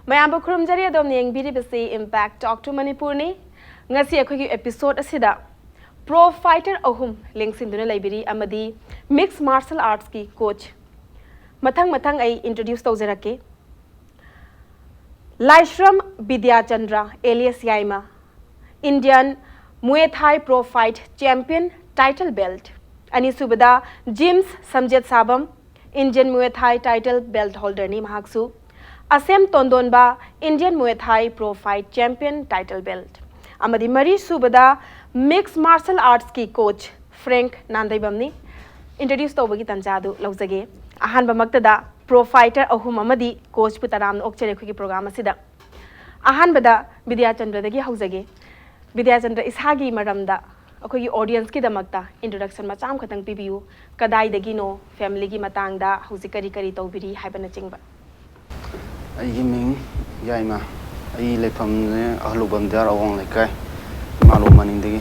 Mayam Okram Jari Adom Yang BDBC Impact Talk to Manipur ni ngasi akhoi episode asida pro fighter ahum lengsin duna library amadi mixed martial arts ki coach mathang ai introduce tawjarake Laishram Bidyachandra alias Yaima Indian Muay Thai Pro Fight Champion title belt ani subada James Samjetsabam Indian Muay Thai title belt holder ni mahaksu Asem Tondonba Indian Muay Thai Pro Fight Champion title belt amadi mari subada mixed martial arts ki coach Nandeibam ni introduce tawbagi tanjadu laujage ahanba maktada pro fighter ahum amadi coach putaram okchere khoi ki program asida ahanbada Bidyachandra dagi haujage Bidyachandra ishagi maramda akhoi ki audience ki damakta introduction macham khatang pibiu kadai dagi no family gi matangda hauji kari tawbiri haibana chingba ai ming yaima ai lefam ne ahlubam dar awang lekai malu maning degi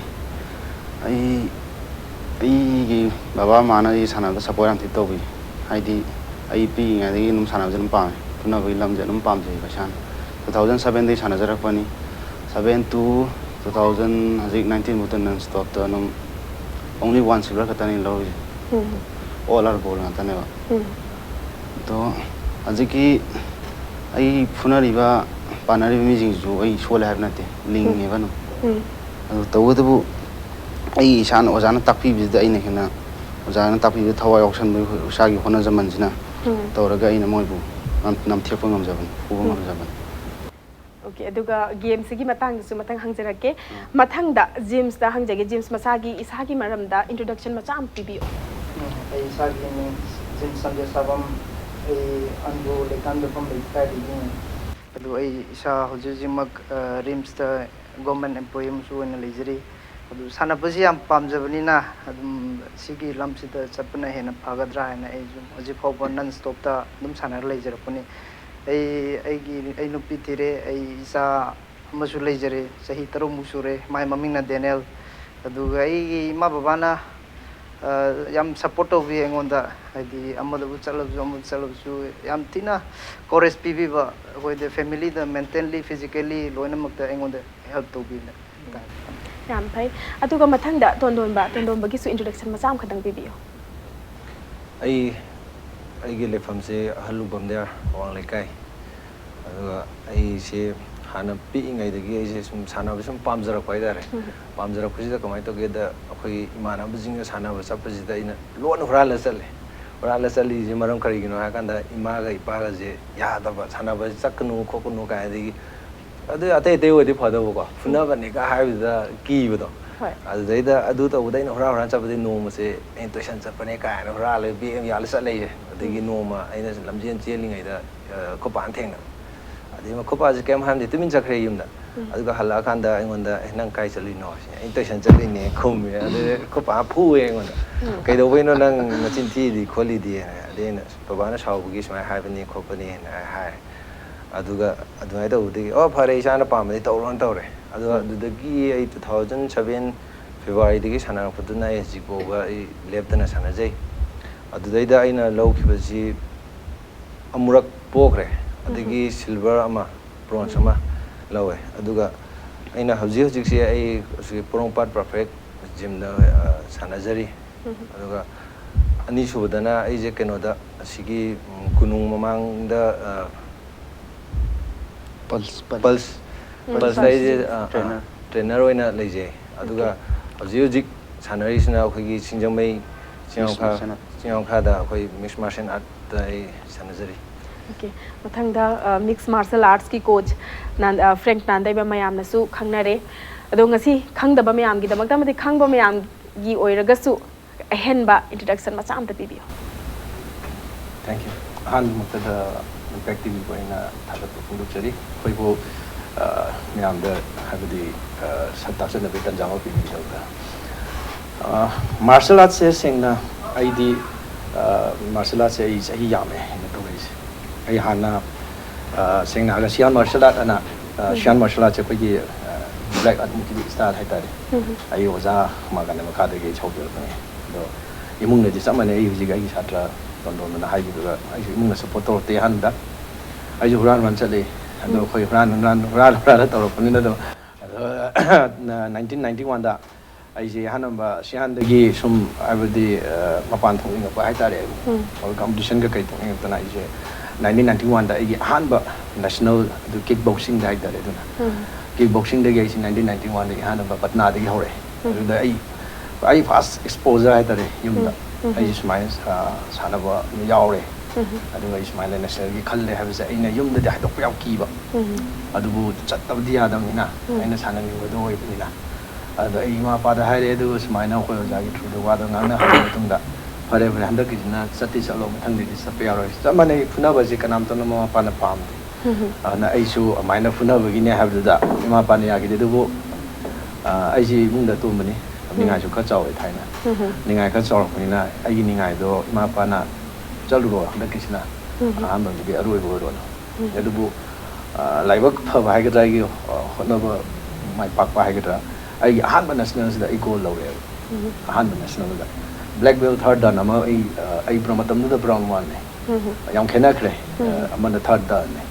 ai gi baba mana gi sana da support am titobi haidi ai pi nga degi num sana janum pam tuna bai lam janum pam jai basan 2007 dei sana jarak pani 7 to 2000 hazik 19 mutan non stop to num only one silver katani lo all are goal ngata ne ba to aziki ai funariba panari mijing ju ai sola har nate ling ne banu tawudu ai san ojana takpi bi da ine hena ojana takpi bi thawai auction bi usagi hona zaman jina tawraga ina moibu nam thepa ngam jaban ubu ngam jaban okay aduga game sigi matang su matang hangjarake mathang da James da hangjage James masagi isagi maramda introduction macham pibio ai isagi ni James Samjetsabam ai andu lekando pam lekta di adu ai isa hojimak rims ta government employee musu na lejeri adu sana pasi am pamjabani na adum sigi lamsi da chapna hena phagadra hena ai hoji phau non stop ta dum sana lejerapani ai nupi tire ai isa musu lejere sahi taru musure mai maming na Daniel adu ai ma babana yam support of vi engonda haidi amada bu chalabu yam tina chorus pv ba hoi the family the mentally physically loina makta engonda help to bi na yam phai atuga mathang da tondonba gi su introduction macham khadang pibio ai gi lefam se halubam there wang lekai aduga ai se hana pi ngai dagi ai se sum sana sum pamjara khoi dare pamjara khuji da kamai to ge da akhoi imana bujing sana ba sapji da ina lon hurala chali je maram kari gino ha kanda ima ga ipa ga je ya da ba sana ba chaknu khoknu ka dagi adu ate wodi phada ko funa ba ne ka ha bi da ki ba do adu dai da adu to dai no hura chapdi no ma se intuition chapane ka no hura le bi em ya le sat le dagi no ma aina lamjen cheling ai da ko ban theng adi ma ko pa je kem han de tumin chakre yumda adu ga hala khanda engonda nang kai chali no intuition chali ne khum ya ade ko pa phu engonda kai do we no nang machin thi di kholi di ade na baba na saw bugi smai hai bani khopani na hai adu ga adu ai do di o phare isa na pa ma to ron to re adu da gi 2007 February digi sana putuna ai jibo ga ai leptana sana jai adu dai da aina low khibasi amurak pokre adigi silver ama bronze ama lawe aduga aina hojik se ai porong part perfect gym da sanajari aduga ani subadana ai je keno da asigi kunung mamang da pulse dai je trainer oina leje aduga hojik sanari sina khoi singjamai singyong kha da khoi mixed martial art dai sanajari okay mathang da mixed martial arts ki coach Nandeibam mayam na su khangnare ado ngasi khangdaba mayam gi damakta mati khangba mayam gi oiraga su ahenba introduction macham ta pibio thank you han mukta da impact tv boina thagat pundu chari khoi bo mayam da habidi satta na betan jawa pi da martial arts se sengna id martial arts se hi yame na to ai hana sengna ga sian martial art ana sian martial art ko gi black art muki style hai tare ai oza ma ga na ka de ge chau de do imung ne ji samane ai ji ga gi satra don na hai gi ga ai imung na support to te han da ai ju ran man chale ꯑꯗꯣ ꯑꯩꯈꯣꯏ ꯍꯨꯔꯥꯟ ꯇꯧꯔꯛꯄꯅꯤꯅ ꯑꯗꯣ 1991ꯗ ꯑꯩꯁꯦ ꯍꯥꯟꯅꯗꯒꯤ ꯁꯨꯝ ꯍꯥꯏꯕꯗꯤ ꯃꯄꯥꯟ ꯊꯣꯛꯅꯤꯡꯉꯛꯄ ꯍꯥꯏꯇꯥꯔꯦ ꯀꯝꯄꯤꯇꯤꯁꯟꯒ ꯀꯩ ꯊꯣꯛꯅꯤꯡꯉꯛꯇꯅ ꯑꯩꯁꯦ 1991ꯗ ꯑꯩꯒꯤ ꯑꯍꯥꯟꯕ ꯅꯦꯁꯅꯦꯜ ꯑꯗꯨ ꯀꯤꯛ ꯕꯣꯛꯁꯤꯡꯗ ꯍꯥꯏꯇꯥꯔꯦ ꯑꯗꯨꯅ ꯀꯤꯛ ꯕꯣꯛꯁꯤꯡꯗꯒꯤ ꯑꯩꯁꯦ 1991ꯗꯒꯤ ꯑꯍꯥꯟꯕ ꯄꯠꯅꯥꯗꯒꯤ ꯍꯧꯔꯛꯑꯦ ꯑꯗꯨꯗ ꯑꯩ ꯐꯥꯔꯁ ꯑꯦꯛꯁꯄꯣꯖꯔ ꯍꯥꯏꯇꯥꯔꯦ ꯌꯨꯝꯗ ꯑꯩꯁꯦ ꯁꯨꯃꯥꯏꯅ ꯁꯥꯟꯅꯕ ꯌꯥꯎꯔꯦ ꯑꯗꯨꯒ ꯑꯩ ꯁꯨꯃꯥꯏꯅ ꯅꯦꯁꯅꯦꯜꯒꯤ ꯈꯜꯂꯦ ꯍꯥꯏꯕꯁꯦ ꯑꯩꯅ ꯌꯨꯝꯗꯗꯤ ꯍꯥꯏꯗꯣꯛꯄ ꯌꯥꯝ ꯀꯤꯕ ꯑꯗꯨꯕꯨ ꯆꯠꯇꯕꯗꯤ ꯌꯥꯗꯕꯅꯤꯅ ꯑꯩꯅ ꯁꯥꯟꯅꯅꯤꯡꯕꯗꯣ ꯑꯣꯏꯕꯅꯤꯅ ꯑꯗꯣ ꯑꯩ ꯏꯃꯥ ꯏꯄꯥꯗ ꯍꯥꯏꯔꯛꯑꯦ ꯑꯗꯨꯒ ꯁꯨꯃꯥꯏꯅ ꯑꯩꯈꯣꯏ ꯑꯣꯖꯥꯒꯤ ꯊ꯭ꯔꯨꯗ ꯋꯥꯗꯣ ꯉꯥꯡꯅꯍꯜꯂ ꯃꯇꯨꯡꯗ ꯐꯔꯦ ꯍꯟꯗꯛꯀꯤꯁꯤꯅ ꯆꯠꯂꯣ ꯃꯊꯪꯗꯗꯤ ꯆꯠꯄ ꯌꯥꯔꯣꯏ ꯆꯞ ꯃꯥꯟꯅꯩ ꯐꯨꯅꯕꯁꯦ ꯀꯅꯥꯝꯇꯅ ꯃꯃꯥ ꯃꯄꯥꯅ ꯄꯥꯝꯗꯦ ꯑꯗꯨꯅ ꯑꯩꯁꯨ ꯑꯗꯨꯃꯥꯏꯅ ꯐꯨꯅꯕꯒꯤꯅꯦ ꯍꯥꯏꯕꯗꯨꯗ ꯏꯃꯥ ꯏꯄꯥꯅ ꯌꯥꯈꯤꯗꯦ ꯑꯗꯨꯕꯨ ꯑꯩꯁꯤ ꯏꯃꯨꯡꯗ ꯑꯇꯣꯝꯕꯅꯤ ꯅꯤꯡꯉꯥꯏꯁꯨ ꯈꯔ ꯆꯥꯎꯋꯦ ꯊꯥꯏꯅ ꯅꯤꯡꯉꯥꯏ ꯈꯔ ꯆꯥꯎꯔꯛꯄꯅꯤꯅ ꯑꯩꯒꯤ ꯅꯤꯡꯉꯥꯏꯗꯣ ꯏꯃꯥ ꯏꯄꯥꯅ ꯆꯠꯂꯨꯔꯣ ꯍꯟꯗꯛꯀꯤꯁꯤꯅ ꯑꯍꯥꯟꯕꯒꯤꯗꯤ ꯑꯔꯣꯏꯕ ꯑꯣꯏꯔꯣꯅ ꯑꯗꯨꯕꯨ ꯂꯥꯏꯕꯛ ꯐꯕ ꯍꯥꯏꯒꯗ꯭ꯔꯥ ꯑꯩꯒꯤ ꯍꯣꯠꯅꯕ ꯃꯥꯏ ꯄꯥꯛꯄ ꯍꯥꯏꯒꯗ꯭ꯔꯥ ꯑꯩꯒꯤ ꯑꯍꯥꯟꯕ ꯅꯦꯁꯅꯦꯜꯁꯤꯗ ꯑꯩ ꯒꯣꯜ ꯂꯧꯔꯛꯑꯦꯕ ꯑꯍꯥꯟꯕ ꯅꯦꯁꯅꯦꯜꯗ ꯕ꯭ꯂꯦꯛ ꯕꯦꯜ ꯊꯥꯔꯠ ꯗꯟ ꯑꯃ ꯑꯩ ꯃꯇꯝꯗꯨꯗ ꯕ꯭ꯔꯥꯎꯟ ꯋꯥꯟꯅꯦ ꯌꯥꯝ ꯈꯦꯠꯅꯈ꯭ꯔꯦ ꯑꯃꯅ ꯊꯥꯔꯠ ꯗꯟꯅꯦ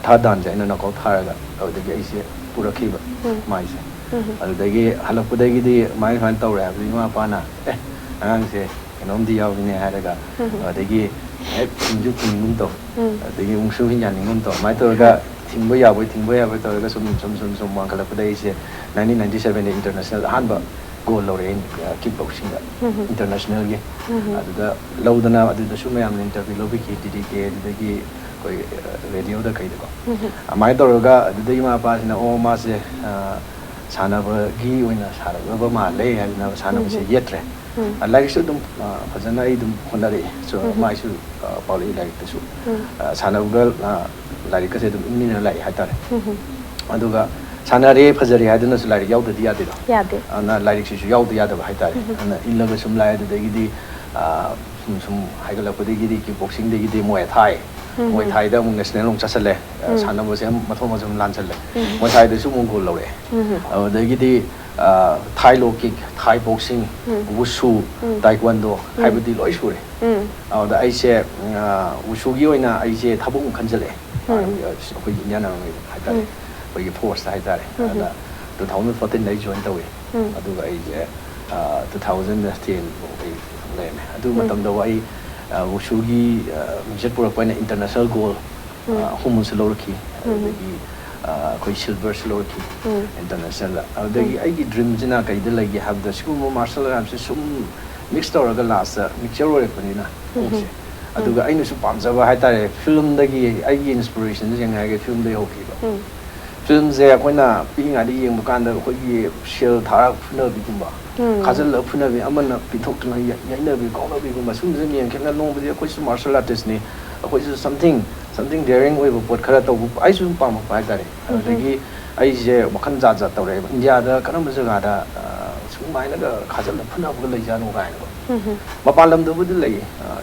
ꯊꯥꯔꯠ ꯗꯟꯁꯦ ꯑꯩꯅ ꯅꯣꯛꯑꯥꯎꯠ ꯊꯥꯔꯒ ꯑꯗꯨꯗꯒꯤ ꯑꯩꯁꯦ ꯄꯨꯔꯛꯈꯤꯕ ꯃꯥꯏꯁꯦ ꯑꯗꯨꯗꯒꯤ ꯍꯜꯂꯛꯄꯗꯒꯤꯗꯤ ꯁꯨꯃꯥꯏꯅ ꯇꯧꯔꯦ ꯍꯥꯏꯕꯗꯤ ꯏꯃꯥ ꯏꯄꯥꯅ ꯑꯉꯥꯡꯁꯦ ꯀꯩꯅꯣꯝꯗꯤ ꯌꯥꯎꯏꯅꯦ ꯍꯥꯏꯔꯒ ꯑꯗꯒꯤ ꯍꯦꯛ ꯊꯤꯡꯁꯨ ꯊꯤꯡꯅꯤꯡꯒꯨꯝ ꯇꯧ ꯑꯗꯒꯤ ꯑꯃꯨꯛꯁꯨ ꯌꯥꯅꯤꯡꯒꯨꯝ ꯇꯧ ꯑꯗꯨꯃꯥꯏꯅ ꯇꯧꯔꯒ ꯊꯤꯡꯕ ꯌꯥꯕꯣꯏ ꯇꯧꯔꯒ ꯁꯨꯝ ꯋꯥꯡꯈꯠꯂꯛꯄꯗ ꯑꯩꯁꯦ 1997ꯗ ꯏꯟꯇꯔꯅꯦꯁꯅꯦꯜ ꯑꯍꯥꯟꯕ ꯒꯣꯜ ꯂꯧꯔꯛꯑꯦ ꯀꯤꯛ ꯕꯣꯛꯁꯤꯡꯗ ꯏꯟꯇꯔꯅꯦꯁꯅꯦꯜꯒꯤ ꯑꯗꯨꯗ ꯂꯧꯗꯅ ꯑꯗꯨꯗꯁꯨ ꯃꯌꯥꯝꯅ ꯏꯟꯇꯔꯚ꯭ꯌꯨ ꯂꯧꯕꯤꯈꯤ DDK ꯑꯗꯨꯗꯒꯤ ꯑꯩꯈꯣꯏ ꯔꯦꯗꯤꯑꯣꯗ ꯀꯩꯗꯀꯣ ꯑꯗꯨꯃꯥꯏꯅ ꯇꯧꯔꯒ ꯑꯗꯨꯗ ꯏꯃꯥ ꯏꯄꯥꯁꯤꯅ ꯃꯥꯁꯦ ꯁꯥꯟꯅꯕꯒꯤ ꯑꯣꯏꯅ ꯁꯥꯟꯅꯕ ꯃꯥꯜꯂꯦ ꯍꯥꯏꯗꯅ ꯁꯥꯟꯅꯕꯁꯦ ꯌꯦꯠꯇ꯭ꯔꯦ ꯂꯥꯏꯔꯤꯛꯁꯨ ꯑꯗꯨꯝ ꯐꯖꯅ ꯑꯩ ꯑꯗꯨꯝ ꯍꯣꯠꯅꯔꯛꯑꯦ ꯃꯥꯏꯁꯨ ꯄꯥꯎꯔꯛꯏ ꯂꯥꯏꯔꯤꯛꯇꯁꯨ ꯁꯥꯟꯅꯕꯒ ꯂꯥꯏꯔꯤꯛꯀꯁꯦ ꯑꯗꯨꯝ ꯏꯟꯃꯤꯟꯅ ꯂꯥꯛꯑꯦ ꯍꯥꯏꯇꯥꯔꯦ ꯑꯗꯨꯒ ꯁꯥꯟꯅꯔꯦ ꯐꯖꯔꯦ ꯍꯥꯏꯗꯨꯅꯁꯨ ꯂꯥꯏꯔꯤꯛ ꯌꯥꯎꯗ꯭ꯔꯗꯤ ꯌꯥꯗꯦꯗꯣ ꯑꯗꯨꯅ ꯂꯥꯏꯔꯤꯛꯁꯤꯁꯨ ꯌꯥꯎꯗ ꯌꯥꯗꯕ ꯍꯥꯏꯇꯥꯔꯦ ꯑꯗꯨꯅ ꯏꯜꯂꯒ ꯁꯨꯝ ꯂꯥꯛꯑꯦ ꯑꯗꯨꯗꯒꯤꯗꯤ ꯁꯨꯝ ꯍꯥꯏꯒꯠꯂꯛꯄꯗꯒꯤꯗꯤ ꯀꯤꯛ ꯕꯣꯛꯁꯤꯡꯗꯒꯤꯗꯤ ꯃꯣꯏ ꯊꯥꯏ ꯃꯣꯏ ꯊꯥꯏꯗ ꯑꯃꯨꯛ ꯅꯦꯁꯅꯦꯜ ꯑꯃꯨꯛ ꯆꯠꯁꯜꯂꯦ ꯁꯥꯟꯅꯕꯁꯦ ꯃꯊꯣꯡ ꯃꯊꯨꯝ ꯂꯥꯟꯁꯜꯂꯦ ꯃꯣꯏ ꯊꯥꯏꯗꯁꯨ ꯑꯃꯨꯛ ꯒꯣꯜ ꯂꯧꯔꯛꯑꯦ ꯑꯗꯨꯗꯒꯤꯗꯤ ꯊꯥꯏ ꯂꯣ ꯀꯤꯛ ꯊꯥꯏ ꯕꯣꯛꯁꯤꯡ ꯋꯨꯁꯨ ꯇꯥꯏꯀ꯭ꯋꯥꯟꯗꯣ ꯍꯥꯏꯕꯗꯤ ꯂꯣꯏ ꯁꯨꯔꯦ ꯑꯗꯨꯗ ꯑꯩꯁꯦ ꯋꯨꯁꯨꯒꯤ ꯑꯣꯏꯅ ꯑꯩꯁꯦ ꯊꯕꯛ ꯑꯃꯨꯛ ꯈꯟꯖꯜꯂꯛꯑꯦ ꯑꯩꯈꯣꯏꯒꯤ ꯏꯟꯗꯤꯌꯥꯟ ꯑꯥꯔꯃꯤ ꯍꯥꯏꯇꯥꯔꯦ ꯑꯩꯈꯣꯏꯒꯤ ꯐꯣꯔꯁꯇ ꯍꯥꯏꯇꯥꯔꯦ ꯑꯗ 2014ꯗ ꯑꯩ ꯖꯣꯏꯟ ꯇꯧꯋꯤ ꯑꯗꯨꯒ ꯑꯩꯁꯦ 2010 ꯐꯥꯎ ꯑꯩ ꯂꯩꯔꯝꯃꯦ ꯑꯗꯨ ꯃꯇꯝꯗ ꯑꯩ ꯋꯨꯁꯨꯒꯤ ꯃꯤꯡꯆꯠ ꯄꯨꯔꯛꯄ ꯑꯩꯅ ꯏꯟꯇꯔꯅꯦꯁꯅꯦꯜ ꯒꯣꯜ ꯑꯍꯨꯝꯁꯨ ꯂꯧꯔꯛꯈꯤ ꯑꯗꯨꯗꯒꯤ ꯑꯩꯈꯣꯏ ꯁꯤꯜꯚꯔꯁꯨ ꯂꯧꯔꯛꯈꯤ ꯏꯟꯇꯔꯅꯦꯁꯅꯦꯜꯗ ꯑꯗꯨꯗꯒꯤ ꯑꯩꯒꯤ ꯗ꯭ꯔꯤꯝꯁꯤꯅ ꯀꯩꯗ ꯂꯩꯒꯦ ꯍꯥꯏꯕꯗ ꯁꯤꯒꯨꯝꯕ ꯃꯥꯔꯁꯦꯜ ꯑꯥꯔꯠꯁꯦ ꯁꯨꯝ ꯃꯤꯛꯁ ꯇꯧꯔꯒ ꯂꯥꯁꯇ ꯃꯤꯛꯆꯔ ꯑꯣꯏꯔꯛꯄꯅꯤꯅ ꯀꯣꯛꯁꯦ ꯑꯗꯨꯒ ꯑꯩꯅꯁꯨ ꯄꯥꯝꯖꯕ ꯍꯥꯏꯇꯥꯔꯦ ꯐꯤꯂꯝꯗꯒꯤ ꯑꯩꯒꯤ ꯏꯟꯁꯄꯤꯔꯦꯁꯟꯁꯦ ꯁꯦꯡꯅ ꯍꯥꯏꯔꯒ ꯐꯤꯂꯝꯗꯒꯤ ꯍꯧꯈꯤꯕ ꯐꯤꯂꯝꯁꯦ ꯑꯩꯈꯣꯏꯅ ꯄꯤꯛꯏꯉꯩꯗ ꯌꯦꯡꯕ ꯀꯥꯟꯗ ꯑꯩꯈꯣꯏꯒꯤ ꯁꯦꯜ ꯊꯥꯔꯒ ꯐꯨꯅꯕꯤꯒꯨꯝꯕ ꯈꯥꯖꯤꯜꯂꯒ ꯐꯨꯅꯕꯤ ꯑꯃꯅ ꯄꯤꯊꯣꯛꯇꯨꯅ ꯌꯩꯅꯕꯤ ꯀꯥꯎꯅꯕꯤꯒꯨꯝꯕ ꯁꯨꯝꯕꯁꯦ ꯌꯦꯡꯈꯤꯕꯅ ꯅꯣꯡꯃꯗꯤ ꯑꯩꯈꯣꯏꯁꯨ ꯃꯥꯔꯁꯦꯜ ꯑꯥꯔꯇꯤꯁꯅꯤ ꯑꯩꯈꯣꯏꯁꯨ ꯁꯝꯊꯤꯡ ꯗꯤꯌꯔꯤꯡ ꯑꯣꯏꯕ ꯄꯣꯠ ꯈꯔ ꯇꯧꯕ ꯑꯩꯁꯨ ꯑꯗꯨꯝ ꯄꯥꯝꯃꯛꯄ ꯍꯥꯏꯇꯥꯔꯦ ꯑꯗꯨꯗꯒꯤ ꯑꯩꯁꯦ ꯋꯥꯈꯜ ꯖꯥꯠ ꯇꯧꯔꯛꯑꯦꯕ ꯏꯟꯗꯤꯌꯥꯗ ꯀꯔꯝꯕ ꯖꯒꯥꯗ ꯁꯨꯃꯥꯏꯅꯒ ꯈꯥꯖꯤꯜꯂ ꯐꯨꯅꯕꯒ ꯂꯩꯖꯥꯠꯅꯣ ꯀꯥꯏꯅꯀꯣ ꯃꯄꯥꯟ ꯂꯝꯗꯕꯨꯗꯤ ꯂꯩ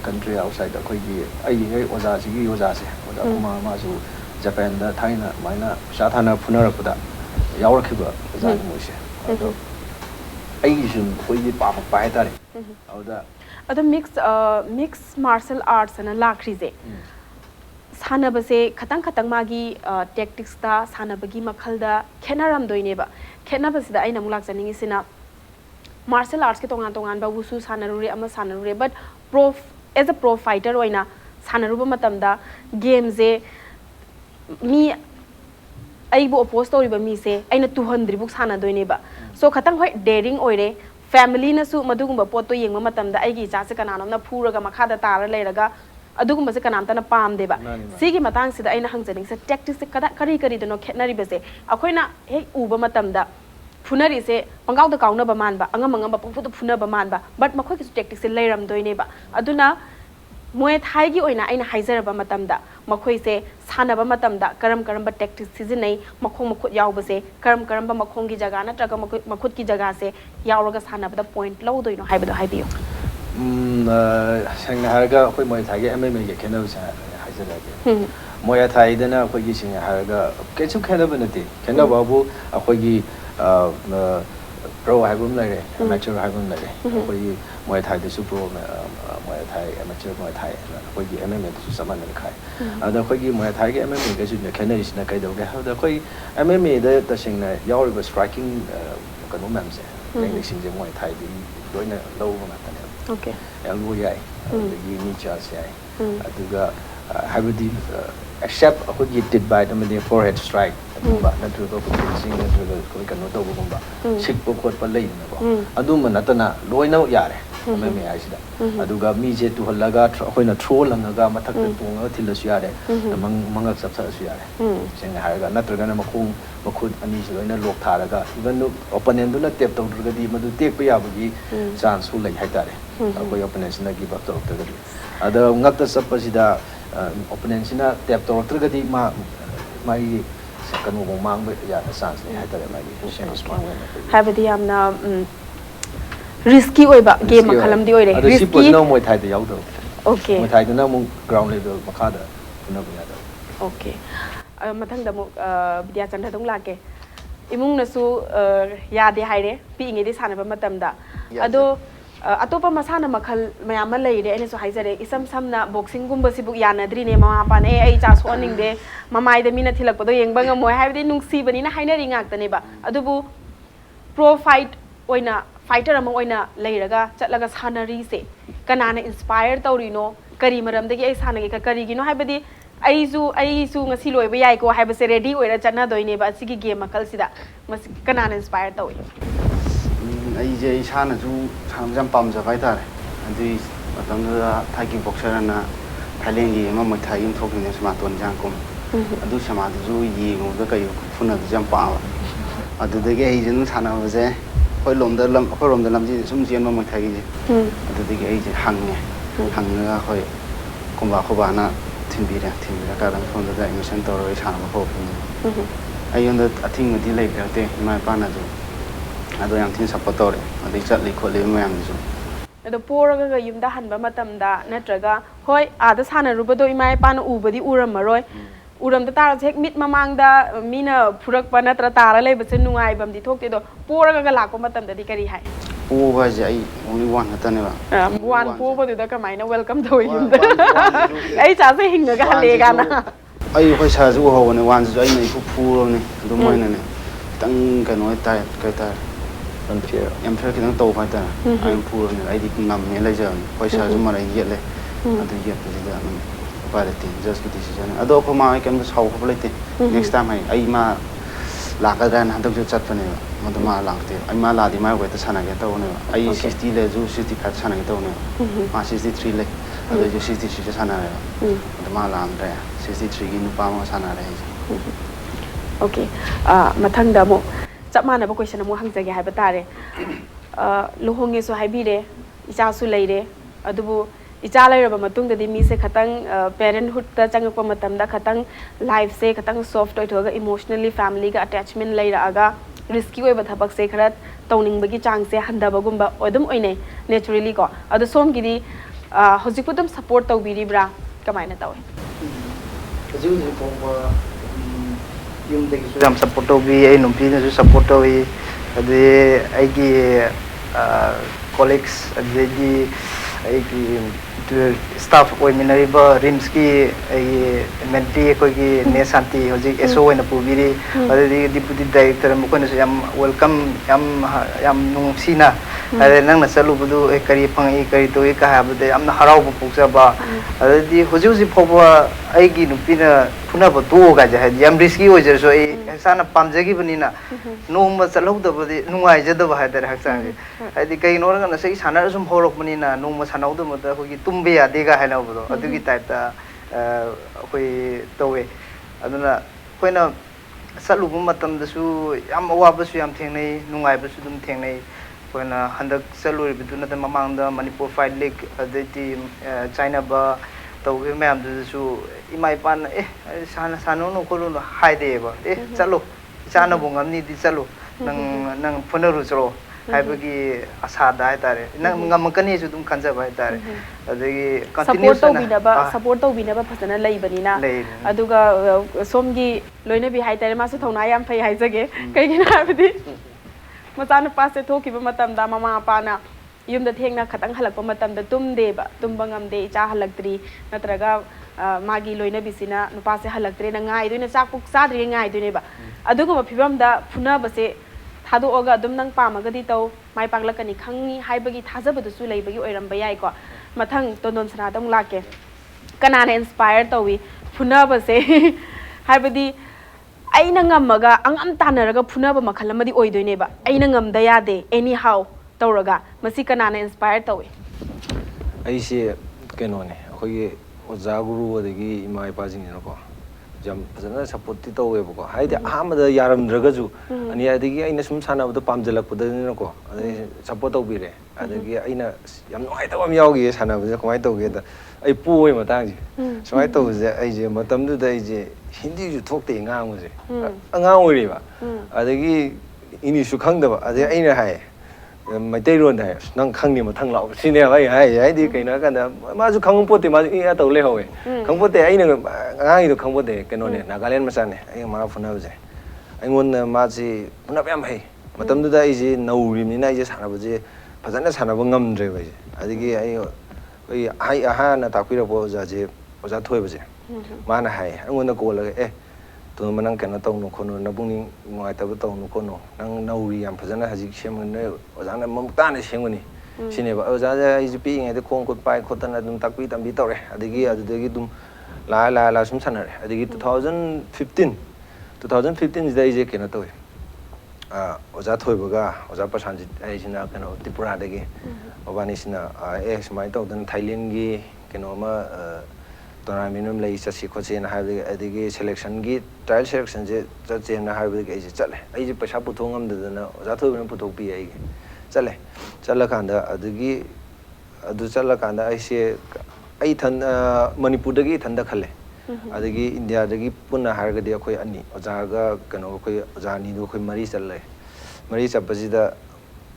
ꯀꯟꯇ꯭ꯔꯤ ꯑꯥꯎꯠꯁꯥꯏꯗ ꯑꯩꯈꯣꯏꯒꯤ ꯑꯩꯒꯤ ꯑꯣꯖꯥꯁꯤꯒꯤ ꯑꯣꯖꯥꯁꯦ ꯑꯣꯖꯥ ꯀꯨꯃꯥꯔ ꯃꯥꯁꯨ ꯖꯄꯥꯟꯗ ꯊꯥꯏꯅ ꯑꯗꯨꯃꯥꯏꯅ ꯄꯩꯁꯥ ꯊꯥꯅ ꯐꯨꯅꯔꯛꯄꯗ ꯌꯥꯎꯔꯛꯈꯤꯕ ꯑꯣꯖꯥꯅꯤ ꯃꯣꯏꯁꯦ ꯑꯗꯣ ꯑꯩꯒꯤꯁꯨ ꯑꯩꯈꯣꯏꯗꯤ ꯄꯥꯝꯃꯛꯄ ꯍꯥꯏꯇꯥꯔꯦ ꯑꯗꯨꯗ ꯑꯗꯣ ꯃꯤꯛꯁ ꯃꯥꯔꯁꯦꯜ ꯑꯥꯔꯠꯁꯅ ꯂꯥꯛꯈ꯭ꯔꯤꯁꯦ ꯁꯥꯟꯅꯕꯁꯦ ꯈꯇꯪ ꯃꯥꯒꯤ ꯇꯦꯛꯇꯤꯛꯁꯇ ꯁꯥꯟꯅꯕꯒꯤ ꯃꯈꯜꯗ ꯈꯦꯠꯅꯔꯝꯗꯣꯏꯅꯦꯕ ꯈꯦꯠꯅꯕꯁꯤꯗ ꯑꯩꯅ ꯑꯃꯨꯛ ꯂꯥꯛꯆꯅꯤꯡꯉꯤꯁꯤꯅ ꯃꯥꯔꯁꯦꯜ ꯑꯥꯔꯠꯁꯀꯤ ꯇꯣꯉꯥꯟꯕ ꯋꯨꯁꯨ ꯁꯥꯟꯅꯔꯨꯔꯦ ꯑꯃ ꯁꯥꯟꯅꯔꯨꯔꯦ ꯕꯠ ꯑꯦꯖ ꯑ ꯄ꯭ꯔꯣ ꯐꯥꯏꯇꯔ ꯑꯣꯏꯅ ꯁꯥꯟꯅꯔꯨꯕ ꯃꯇꯝꯗ ꯒꯦꯝꯁꯦ ꯃꯤ ꯑꯩꯕꯨ ꯑꯣꯄꯣꯁ ꯇꯧꯔꯤꯕ ꯃꯤꯁꯦ ꯑꯩꯅ ꯇꯨꯍꯟꯗ꯭ꯔꯤꯕꯨꯛ ꯁꯥꯟꯅꯗꯣꯏꯅꯦꯕ ꯁꯣ ꯈꯇꯪ ꯍꯣꯏ ꯗꯦꯌꯔꯤꯡ ꯑꯣꯏꯔꯦ ꯐꯦꯃꯤꯂꯤꯅꯁꯨ ꯃꯗꯨꯒꯨꯝꯕ ꯄꯣꯠꯇꯣ ꯌꯦꯡꯕ ꯃꯇꯝꯗ ꯑꯩꯒꯤ ꯏꯆꯥꯁꯦ ꯀꯅꯥꯅꯣꯝꯅ ꯐꯨꯔꯒ ꯃꯈꯥꯗ ꯇꯥꯔ ꯂꯩꯔꯒ ꯑꯗꯨꯒꯨꯝꯕꯁꯦ ꯀꯅꯥꯝꯇꯅ ꯄꯥꯝꯗꯦꯕ ꯁꯤꯒꯤ ꯃꯇꯥꯡꯁꯤꯗ ꯑꯩꯅ ꯍꯪꯖꯅꯤꯡꯁꯦ ꯇꯦꯛꯇꯤꯛꯁꯦ ꯀꯔꯤꯗꯅꯣ ꯈꯦꯠꯅꯔꯤꯕꯁꯦ ꯑꯩꯈꯣꯏꯅ ꯍꯦꯛ ꯎꯕ ꯃꯇꯝꯗ ꯐꯨꯅꯔꯤꯁꯦ ꯄꯪꯒꯥꯎꯗ ꯀꯥꯎꯅꯕ ꯃꯥꯟꯕ ꯑꯉꯝꯕ ꯄꯪꯐꯨꯗ ꯐꯨꯅꯕ ꯃꯥꯟꯕ ꯕꯠ ꯃꯈꯣꯏꯒꯤꯁꯨ ꯇꯦꯛꯇꯤꯛꯁꯦ ꯂꯩꯔꯝꯗꯣꯏꯅꯦꯕ ꯑꯗꯨꯅ ꯃꯣꯏ ꯊꯥꯏꯒꯤ ꯑꯣꯏꯅ ꯑꯩꯅ ꯍꯥꯏꯖꯔꯕ ꯃꯇꯝꯗ ꯃꯈꯣꯏꯁꯦ ꯁꯥꯟꯅꯕ ꯃꯇꯝꯗ ꯀꯔꯝꯕ ꯇꯦꯛꯇꯤꯛ ꯁꯤꯖꯤꯟꯅꯩ ꯃꯈꯣꯡ ꯃꯈꯨꯠ ꯌꯥꯎꯕꯁꯦ ꯀꯔꯝꯕ ꯃꯈꯣꯡꯒꯤ ꯖꯒꯥ ꯅꯠꯇ꯭ꯔꯒ ꯃꯈꯨꯠꯀꯤ ꯖꯒꯥꯁꯦ ꯌꯥꯎꯔꯒ ꯁꯥꯟꯅꯕꯗ ꯄꯣꯏꯟꯠ ꯂꯧꯗꯣꯏꯅꯣ ꯍꯥꯏꯕꯗꯣ ꯍꯥꯏꯕꯤꯌꯨ ꯁꯦꯡꯅ ꯍꯥꯏꯔꯒ ꯑꯩꯈꯣꯏ ꯃꯣꯏ ꯊꯥꯏꯒꯤ MMA ꯈꯦꯠꯅꯕꯁꯦ ꯍꯥꯏꯖꯔꯛꯑꯒꯦ ꯃꯣꯏ ꯊꯥꯏꯗꯅ ꯑꯩꯈꯣꯏꯒꯤ ꯁꯦꯡꯅ ꯍꯥꯏꯔꯒ ꯀꯩꯁꯨ ꯈꯦꯠꯅꯕ ꯅꯠꯇꯦ ꯈꯦꯠꯅꯕꯕꯨ ꯑꯩꯈꯣꯏꯒꯤ pro haibum lare amateur haibum lare koi Muay Thai de pro Muay Thai amateur Muay Thai koi gi MMA de saman ne khai ada koi gi Muay Thai ge MMA ge ju ne khanai sina kai do ge da koi MMA de ta sing na yaw ri striking kanu mam se ne sing je Muay Thai di doi na low ma ta ne okay elbow yai de gi ni cha se ai aduga habidi except koi gi did by the forehead strike ba na tu ko sing na tu ko kanu to ko ba sik ko khot pa lei na ba adu ma na ta na loi na yare MMA ai sida aduga mi je tu halaga khoi na throw langaga mathak te tonga thilasu yare mangak sap sa su yare sing ha ga na tra ga na makhung makhut ani se loina lok tharaga even opponent du na tap to durga di madu tek pa ya bugi chance su lai hai tare koi opponent na give up to ga di ada ngak ta sap sida opponent sina tap to durga di mai kanu bong mang ba ya chance hai tare mai sing strong habidi amna risky oiba game makhalam di oire risky risky no Muay Thai de yaw do okay Muay Thai de na mo ground level makha da na bu ya do okay mathang da mo Bidyachandra dong lake imung na su ya de haire pi nge de sana ba matam da ado atopa masana makhal mayam ma leire ene so haizare isam samna boxing gumba sibuk yanadri ne mama pa ne ai cha so ning de mamai de mina thilak podo yengba ngamoy haibdi nungsi bani na hainari ngak tane ba adubu pro fight oina fighter among oina leiraga chatlaga sanari se kanana inspire tawrino kari maram dagi ai sanagi ka kari gino haibdi aisu ngasi loiba yai ko haibase ready oira chana doine ba sigi game makal sida mas kanana inspire tawi ai je isana ju sam jam pam ja vai tare andi matam da Thai boxer na Thailand gi ma Muay Thai yum thok ni sama ton jang kom adu sama ju yi ngo da kai phuna jam pa adu de ge ai jin sana ba je khoi lom da lam ji sum jian ma Muay Thai gi adu de ge ai je hang na khoi komba khoba na thimbi ra ka dang phon da emission to ro sana ma ko ai yon da athing di lai ka te ma pa na ju ado yang tin support tore adi chat li khole mayam ju ado poraga ga yumda hanba matamda natraga hoi ada sana rubado imai pan ubadi uram maroi uram da tar hek mit mamang da mina phurak pa natra tara lei base nungai bam di thokte do poraga ga lakko matamda di kari hai o ba je ai only one hata ne ba one po ba da kamai na welcome to yumda ai cha se hinga ga le ga na ai hoi sa ju ho ne wan ju ai nei phu ro ne du moi ne tang ka noi tai kai ta em phải cái năng tàu phải ta anh phu rồi ai đi nằm nghe lấy giờ quay xa chúng mà lại giết lên anh tự giết thì giờ mình phải là tiền just cái decision ở đâu có mà ai cầm sầu không lấy tiền next time ai mà lạc cái ra hắn đâu cho chặt phần này mà tụi mà lạc tiền anh mà lạc thì mà quay tới sana cái tàu này ai 60 lấy dù 65 sana cái tàu này mà 63 lấy ở đây dù 63 cho sana này tụi mà làm đây 63 cái nụ pa mà sana đây okay mà thằng đó một chap mana ba question amu hangjage haiba tare luhonge so haibire icha su leire adubu icha leiraba matung da di mi se khatang parenthood ta changakpa matam da khatang life se khatang soft oi thoga emotionally family ga attachment leira aga risky oi ba thabak se khara tawning bagi chang se handaba gumba odum oine naturally ko adu som gi di hojik pudum support tawbiri bra kamaina tawe hojik ko yung dagi jam support bi ai numpi na ju support wi ade ai gi colleagues ade gi ai gi staff oi minari ba rims ki ai mentee ko gi ne santi hoji eso na pubiri ade deputy director mo ko na yam welcome yam nung sina ade nang na salu budu e kari phangi kari to e ka ha bade am na harau bu puksa ba ade di hoji phoba ai gi numpi na phuna ba to ga ja yam risky ho jer so e sana pamjagi bani na no ma chalau da badi nungai ja da ba ha dar hak sang ai di kai no na sei sana sum horok bani na no ma sanau da ma da ko gi tumbe ya de ga ha na bu adu gi type ta koi towe aduna koina salu bu matam da su yam awa ba su yam thengnai nungai ba su dum thengnai koina handak salu bi du na da mamang da Manipur fight league adeti China ba tàu cái mềm từ su imai pan sana no ko lo hai de ba chalo sana bungam ni di chalo nang phonaru chalo hai ba gi asa da tare nang ngam kani su dum khanja ba tare adagi continuous support to bina ba phasana lei bani na aduga som gi loina bi hai tare ma su thona yam phai hai jage kai gina abdi ꯃꯆꯥꯅꯨꯄꯥꯁꯦ ꯊꯣꯛꯈꯤꯕ ꯃꯇꯝꯗ ꯃꯃꯥ ꯃꯄꯥꯅ ꯌꯨꯝꯗ ꯊꯦꯡꯅ ꯈꯇꯪ ꯍꯜꯂꯛꯄ ꯃꯇꯝꯗ ꯇꯨꯝꯗꯦꯕ ꯇꯨꯝꯕ ꯉꯝꯗꯦ ꯏꯆꯥ ꯍꯜꯂꯛꯇ꯭ꯔꯤ ꯅꯠꯇ꯭ꯔꯒ ꯃꯥꯒꯤ ꯂꯣꯏꯅꯕꯤꯁꯤꯅ ꯅꯨꯄꯥꯁꯦ ꯍꯜꯂꯛꯇ꯭ꯔꯦꯅ ꯉꯥꯏꯗꯣꯏꯅꯦ ꯆꯥꯛ ꯄꯨꯛ ꯆꯥꯗ꯭ꯔꯤꯉꯩ ꯉꯥꯏꯗꯣꯏꯅꯦꯕ ꯑꯗꯨꯒꯨꯝꯕ ꯐꯤꯕꯝꯗ ꯐꯨꯅꯕꯁꯦ ꯊꯥꯗꯣꯛꯑꯒ ꯑꯗꯨꯝ ꯅꯪ ꯄꯥꯝꯃꯒꯗꯤ ꯇꯧ ꯃꯥꯏ ꯄꯥꯛꯂꯛꯀꯅꯤ ꯈꯪꯉꯤ ꯍꯥꯏꯕꯒꯤ ꯊꯥꯖꯕꯗꯨꯁꯨ ꯂꯩꯕꯒꯤ ꯑꯣꯏꯔꯝꯕ ꯌꯥꯏꯀꯣ ꯃꯊꯪ ꯇꯣꯟꯗꯣꯟ ꯁꯅꯥꯗ ꯑꯃꯨꯛ ꯂꯥꯛꯀꯦ ꯀꯅꯥꯅ ꯏꯟꯁꯄꯥꯌꯔ ꯇꯧꯋꯤ ꯐꯨꯅꯕꯁꯦ ꯍꯥꯏꯕꯗꯤ ꯑꯩꯅ ꯉꯝꯃꯒ ꯑꯉꯝ ꯇꯥꯟꯅꯔꯒ ꯐꯨꯅꯕ ꯃꯈꯜ ꯑꯃꯗꯤ ꯑꯣꯏꯗꯣꯏꯅꯦꯕ ꯑꯩꯅ ꯉꯝꯗ ꯌꯥꯗꯦ ꯑꯦꯅꯤ ꯍꯥꯎ ꯇꯧꯔꯒ ꯃꯁꯤ ꯀꯅꯥꯅ ꯏꯟꯁꯄꯥꯌꯔ ꯇꯧꯋꯤ ꯑꯩꯁꯦ ꯀꯩꯅꯣꯅꯦ ꯑꯩꯈꯣꯏꯒꯤ ꯑꯣꯖꯥ ꯒꯨꯔꯨ ꯑꯗꯒꯤ ꯏꯃꯥ ꯏꯄꯥꯁꯤꯡꯁꯤꯅꯀꯣ ꯌꯥꯝ ꯐꯖꯅ ꯁꯞꯄꯣꯔꯠꯇꯤ ꯇꯧꯋꯦꯕꯀꯣ ꯍꯥꯏꯗꯤ ꯑꯍꯥꯟꯕꯗ ꯌꯥꯔꯝꯗ꯭ꯔꯒꯁꯨ ꯑꯗꯒꯤ ꯑꯩꯅ ꯁꯨꯝ ꯁꯥꯟꯅꯕꯗꯣ ꯄꯥꯝꯖꯜꯂꯛꯄꯗꯅꯤꯅꯀꯣ ꯑꯗꯩ ꯁꯞꯄꯣꯔꯠ ꯇꯧꯕꯤꯔꯦ ꯑꯗꯒꯤ ꯑꯩꯅ ꯌꯥꯝ ꯅꯨꯡꯉꯥꯏꯇꯕ ꯑꯃ ꯌꯥꯎꯈꯤꯌꯦ ꯁꯥꯟꯅꯕꯁꯦ ꯀꯃꯥꯏꯅ ꯇꯧꯒꯦꯗ ꯑꯩ ꯄꯣꯕꯒꯤ ꯃꯇꯥꯡꯁꯦ ꯁꯨꯃꯥꯏꯅ ꯇꯧꯕꯁꯦ ꯑꯩꯁꯦ ꯃꯇꯝꯗꯨꯗ ꯑꯩꯁꯦ ꯍꯤꯟꯗꯤꯁꯨ ꯊꯣꯛꯇꯦ ꯉꯥꯡꯕꯁꯦ ꯑꯉꯥꯡ ꯑꯣꯏꯔꯤꯕ ꯑꯗꯒꯤ ꯏꯪꯂꯤꯁꯁꯨ ꯈꯪꯗꯕ ꯑꯗꯩ ꯑꯩꯅ ꯍꯥꯏꯌꯦ ꯃꯩꯇꯩꯔꯣꯟꯗ ꯍꯥꯏ ꯅꯪ ꯈꯪꯅꯤ ꯃꯊꯪ ꯂꯥꯛꯑꯣ ꯁꯤꯅꯦꯕ ꯑꯩ ꯍꯥꯏꯁꯦ ꯍꯥꯏꯗꯤ ꯀꯩꯅꯣ ꯍꯥꯏꯀꯥꯟꯗ ꯃꯥꯁꯨ ꯈꯪꯄꯣꯠꯇꯦ ꯃꯥꯁꯨ ꯏꯪ ꯇꯧ ꯂꯩꯍꯧꯋꯦ ꯈꯪꯄꯣꯠꯇꯦ ꯑꯩꯅ ꯑꯉꯥꯡꯒꯤꯗꯣ ꯈꯪꯄꯣꯠꯇꯦ ꯀꯩꯅꯣꯅꯦ ꯅꯥꯒꯥꯂꯦꯟ ꯃꯆꯥꯅꯦ ꯑꯩꯒ ꯃꯥꯒ ꯐꯨꯅꯕꯁꯦ ꯑꯩꯉꯣꯟꯗ ꯃꯥꯁꯤ ꯐꯨꯅꯕ ꯌꯥꯝ ꯍꯩ ꯃꯇꯝꯗꯨꯗ ꯑꯩꯁꯦ ꯅꯧꯔꯤꯕꯅꯤꯅ ꯑꯩꯁꯦ ꯁꯥꯟꯅꯕꯁꯦ ꯐꯖꯅ ꯁꯥꯟꯅꯕ ꯉꯝꯗ꯭ꯔꯦꯕ ꯑꯩꯁꯦ ꯑꯗꯒꯤ ꯑꯩ ꯍꯥꯟꯅ ꯇꯥꯛꯄꯤꯔꯛꯄ ꯑꯣꯖꯥꯁꯦ ꯑꯣꯖꯥ ꯊꯣꯏꯕꯁꯦ ꯃꯥꯅ ꯍꯥꯏꯌꯦ ꯑꯩꯉꯣꯟꯗ ꯀꯣꯜꯂꯒ ꯇꯣꯟꯕ ꯅꯪ ꯀꯩꯅꯣ ꯇꯧꯅꯨ ꯈꯣꯠꯅꯨ ꯅꯕꯨꯡꯅꯤꯡ ꯅꯨꯡꯉꯥꯏꯇꯕ ꯇꯧꯅꯨ ꯈꯣꯠꯅꯨ ꯅꯪ ꯅꯧꯔꯤ ꯌꯥꯝ ꯐꯖꯅ ꯍꯧꯖꯤꯛ ꯁꯦꯝꯒꯅꯤ ꯑꯣꯖꯥꯅ ꯃꯃꯨꯠ ꯇꯥꯅ ꯁꯦꯝꯒꯅꯤ ꯁꯤꯅꯦꯕ ꯑꯣꯖꯥꯁꯦ ꯑꯩꯁꯦ ꯄꯤꯛꯏꯉꯩꯗ ꯈꯣꯡ ꯈꯨꯠ ꯄꯥꯏ ꯈꯣꯠꯇꯅ ꯑꯗꯨꯝ ꯇꯥꯛꯄꯤ ꯇꯝꯕꯤ ꯇꯧꯔꯦ ꯑꯗꯒꯤ ꯑꯗꯨꯗꯒꯤ ꯑꯗꯨꯝ ꯂꯥꯛꯑ ꯁꯨꯝ ꯁꯥꯟꯅꯔꯦ ꯑꯗꯒꯤ 2015 ꯑꯩꯁꯦ ꯀꯩꯅꯣ ꯇꯧꯋꯦ ꯑꯣꯖꯥ ꯊꯣꯏꯕꯒ ꯑꯣꯖꯥ ꯄ꯭ꯔꯁꯥꯟꯖꯤꯠ ꯑꯩꯁꯤꯅ ꯀꯩꯅꯣ ꯇ꯭ꯔꯤꯄꯨꯔꯥꯗꯒꯤ ꯃꯕꯥꯅꯤꯁꯤꯅ ꯁꯨꯃꯥꯏꯅ ꯇꯧꯗꯅ ꯊꯥꯏꯂꯦꯟꯒꯤ ꯀꯩꯅꯣꯃ ꯇꯣꯔꯅꯥꯃꯦꯟ ꯑꯃ ꯂꯩ ꯆꯠꯁꯤ ꯈꯣꯠꯁꯤꯅ ꯍꯥꯏꯕꯗꯒꯤ ꯑꯗꯒꯤ ꯁꯦꯂꯦꯛꯁꯟꯒꯤ ꯇ꯭ꯔꯥꯌꯦꯜ ꯁꯦꯂꯦꯛꯁꯟꯁꯦ ꯆꯠꯁꯦꯅ ꯍꯥꯏꯕꯗꯒꯤ ꯑꯩꯁꯦ ꯆꯠꯂꯦ ꯑꯩꯁꯦ ꯄꯩꯁꯥ ꯄꯨꯊꯣꯛ ꯉꯝꯗꯗꯅ ꯑꯣꯖꯥ ꯊꯣꯏꯕꯅ ꯄꯨꯊꯣꯛꯄꯤꯌꯦ ꯑꯩꯒꯤ ꯆꯠꯂꯀꯥꯟꯗ ꯑꯗꯨ ꯆꯠꯂꯀꯥꯟꯗ ꯑꯩꯁꯦ ꯑꯩ ꯃꯅꯤꯄꯨꯔꯗꯒꯤ ꯏꯊꯟꯗ ꯈꯜꯂꯦ ꯑꯗꯒꯤ ꯏꯟꯗꯤꯌꯥꯗꯒꯤ ꯄꯨꯟꯅ ꯍꯥꯏꯔꯒꯗꯤ ꯑꯩꯈꯣꯏ ꯑꯅꯤ ꯑꯣꯖꯥꯒ ꯀꯩꯅꯣ ꯑꯩꯈꯣꯏ ꯑꯣꯖꯥ ꯑꯅꯤꯗꯨ ꯑꯩꯈꯣꯏ ꯃꯔꯤ ꯆꯠꯄꯁꯤꯗ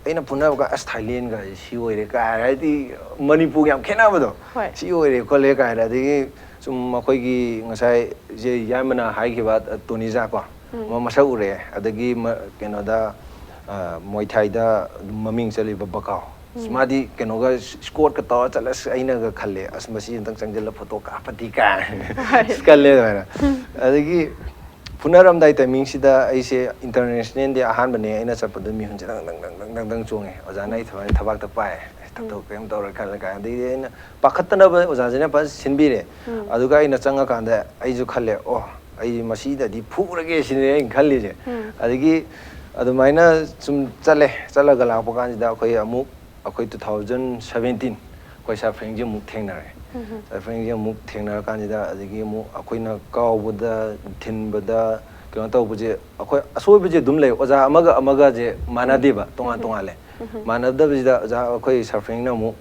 ꯑꯩꯅ ꯄꯨꯟꯅꯕꯒ ꯊꯥꯏꯂꯦꯟꯒ ꯁꯤ ꯑꯣꯏꯔꯦ ꯀꯥꯏ ꯍꯥꯏꯗꯤ ꯃꯅꯤꯄꯨꯔꯒ ꯌꯥꯝ ꯈꯦꯠꯅꯕꯗꯣ ꯁꯤ ꯑꯣꯏꯔꯦ ꯈꯣꯠꯂꯦ ꯀꯥꯏꯅ ꯑꯗꯒꯤ ꯁꯨꯝ ꯑꯩꯈꯣꯏꯒꯤ ꯉꯁꯥꯏ ꯌꯥꯏꯃꯅ ꯍꯥꯏꯈꯤꯕ ꯇꯣꯅꯤꯖꯥ ꯀꯣ ꯃꯁꯛ ꯎꯔꯛꯑꯦ ꯑꯗꯒꯤ ꯀꯩꯅꯣꯗ ꯃꯣꯏꯊꯥꯏꯗ ꯃꯃꯤꯡ ꯆꯠꯂꯤꯕ ꯕꯀꯥꯎ ꯃꯥꯗꯤ ꯀꯩꯅꯣꯒ ꯏꯁꯀꯣꯔꯠꯀ ꯇꯧꯔ ꯆꯠꯂꯁ ꯑꯩꯅꯒ ꯈꯜꯂꯦ ꯃꯁꯤ ꯑꯝꯇꯪ ꯆꯪꯁꯤꯜꯂ ꯐꯣꯇꯣ ꯀꯥꯞꯄꯗꯤ ꯀꯥꯏ ꯈꯜꯂꯦ ꯑꯗꯨꯃꯥꯏꯅ ꯑꯗꯒꯤ ꯐꯨꯅꯔꯝꯗꯥꯏ ꯇꯥꯏꯃꯤꯡꯁꯤꯗ ꯑꯩꯁꯦ ꯏꯟꯇꯔꯅꯦꯁꯅꯦꯜꯗꯤ ꯑꯍꯥꯟꯕꯅꯦ ꯑꯩꯅ ꯆꯠꯄꯗ ꯃꯤꯍꯨꯟꯁꯦ ꯗꯪ ꯆꯣꯡꯉꯦ ꯑꯣꯖꯥꯅ ꯑꯩ ꯊꯕꯥꯛꯇ ꯄꯥꯏ ꯀꯩꯝ ꯇꯧꯔꯣꯏ ꯈꯜꯂꯦ ꯀꯥꯏ ꯑꯗꯒꯤ ꯑꯩꯅ ꯄꯥꯈꯠꯇꯅꯕ ꯑꯣꯖꯥꯁꯤꯅ ꯐꯖꯅ ꯁꯤꯟꯕꯤꯔꯦ ꯑꯗꯨꯒ ꯑꯩꯅ ꯆꯪꯉꯀꯥꯟꯗ ꯑꯩꯁꯨ ꯈꯜꯂꯦ ꯑꯩ ꯃꯁꯤꯗꯗꯤ ꯐꯨꯔꯒꯦ ꯁꯤꯅꯦ ꯑꯩꯅ ꯈꯜꯂꯤꯁꯦ ꯑꯗꯒꯤ ꯑꯗꯨꯃꯥꯏꯅ ꯁꯨꯝ ꯆꯠꯂꯒ ꯂꯥꯛꯄ ꯀꯥꯟꯁꯤꯗ ꯑꯩꯈꯣꯏ 2017 ꯑꯩꯈꯣꯏ ꯁꯥꯐ꯭ꯔꯦꯡꯁꯦ ꯑꯃꯨꯛ ꯊꯦꯡꯅꯔꯦ ꯁꯥꯐ꯭ꯔꯦꯡꯁꯦ ꯑꯃꯨꯛ ꯊꯦꯡꯅꯔꯀꯥꯟꯁꯤda ꯑꯗꯒꯤ ꯑꯃꯨꯛ ꯑꯩꯈꯣꯏꯅ ꯀꯥꯎꯕꯗ ꯊꯤꯟꯕꯗ ꯀꯩꯅꯣ ꯇꯧꯕꯁꯦ ꯑꯩꯈꯣꯏ ꯑꯁꯣꯏꯕꯁꯦ ꯑꯗꯨꯝ ꯂꯩ ꯑꯣꯖꯥ ꯑꯃꯒꯁꯦ ꯃꯥꯟꯅꯗꯦꯕ ꯇꯣꯉꯥꯜꯂꯦ ꯃꯥꯟꯅꯗꯕꯁꯤꯗ ꯑꯣꯖꯥ ꯑꯩꯈꯣꯏ ꯁꯥꯐ꯭ꯔꯦꯡꯅ ꯑꯃꯨꯛ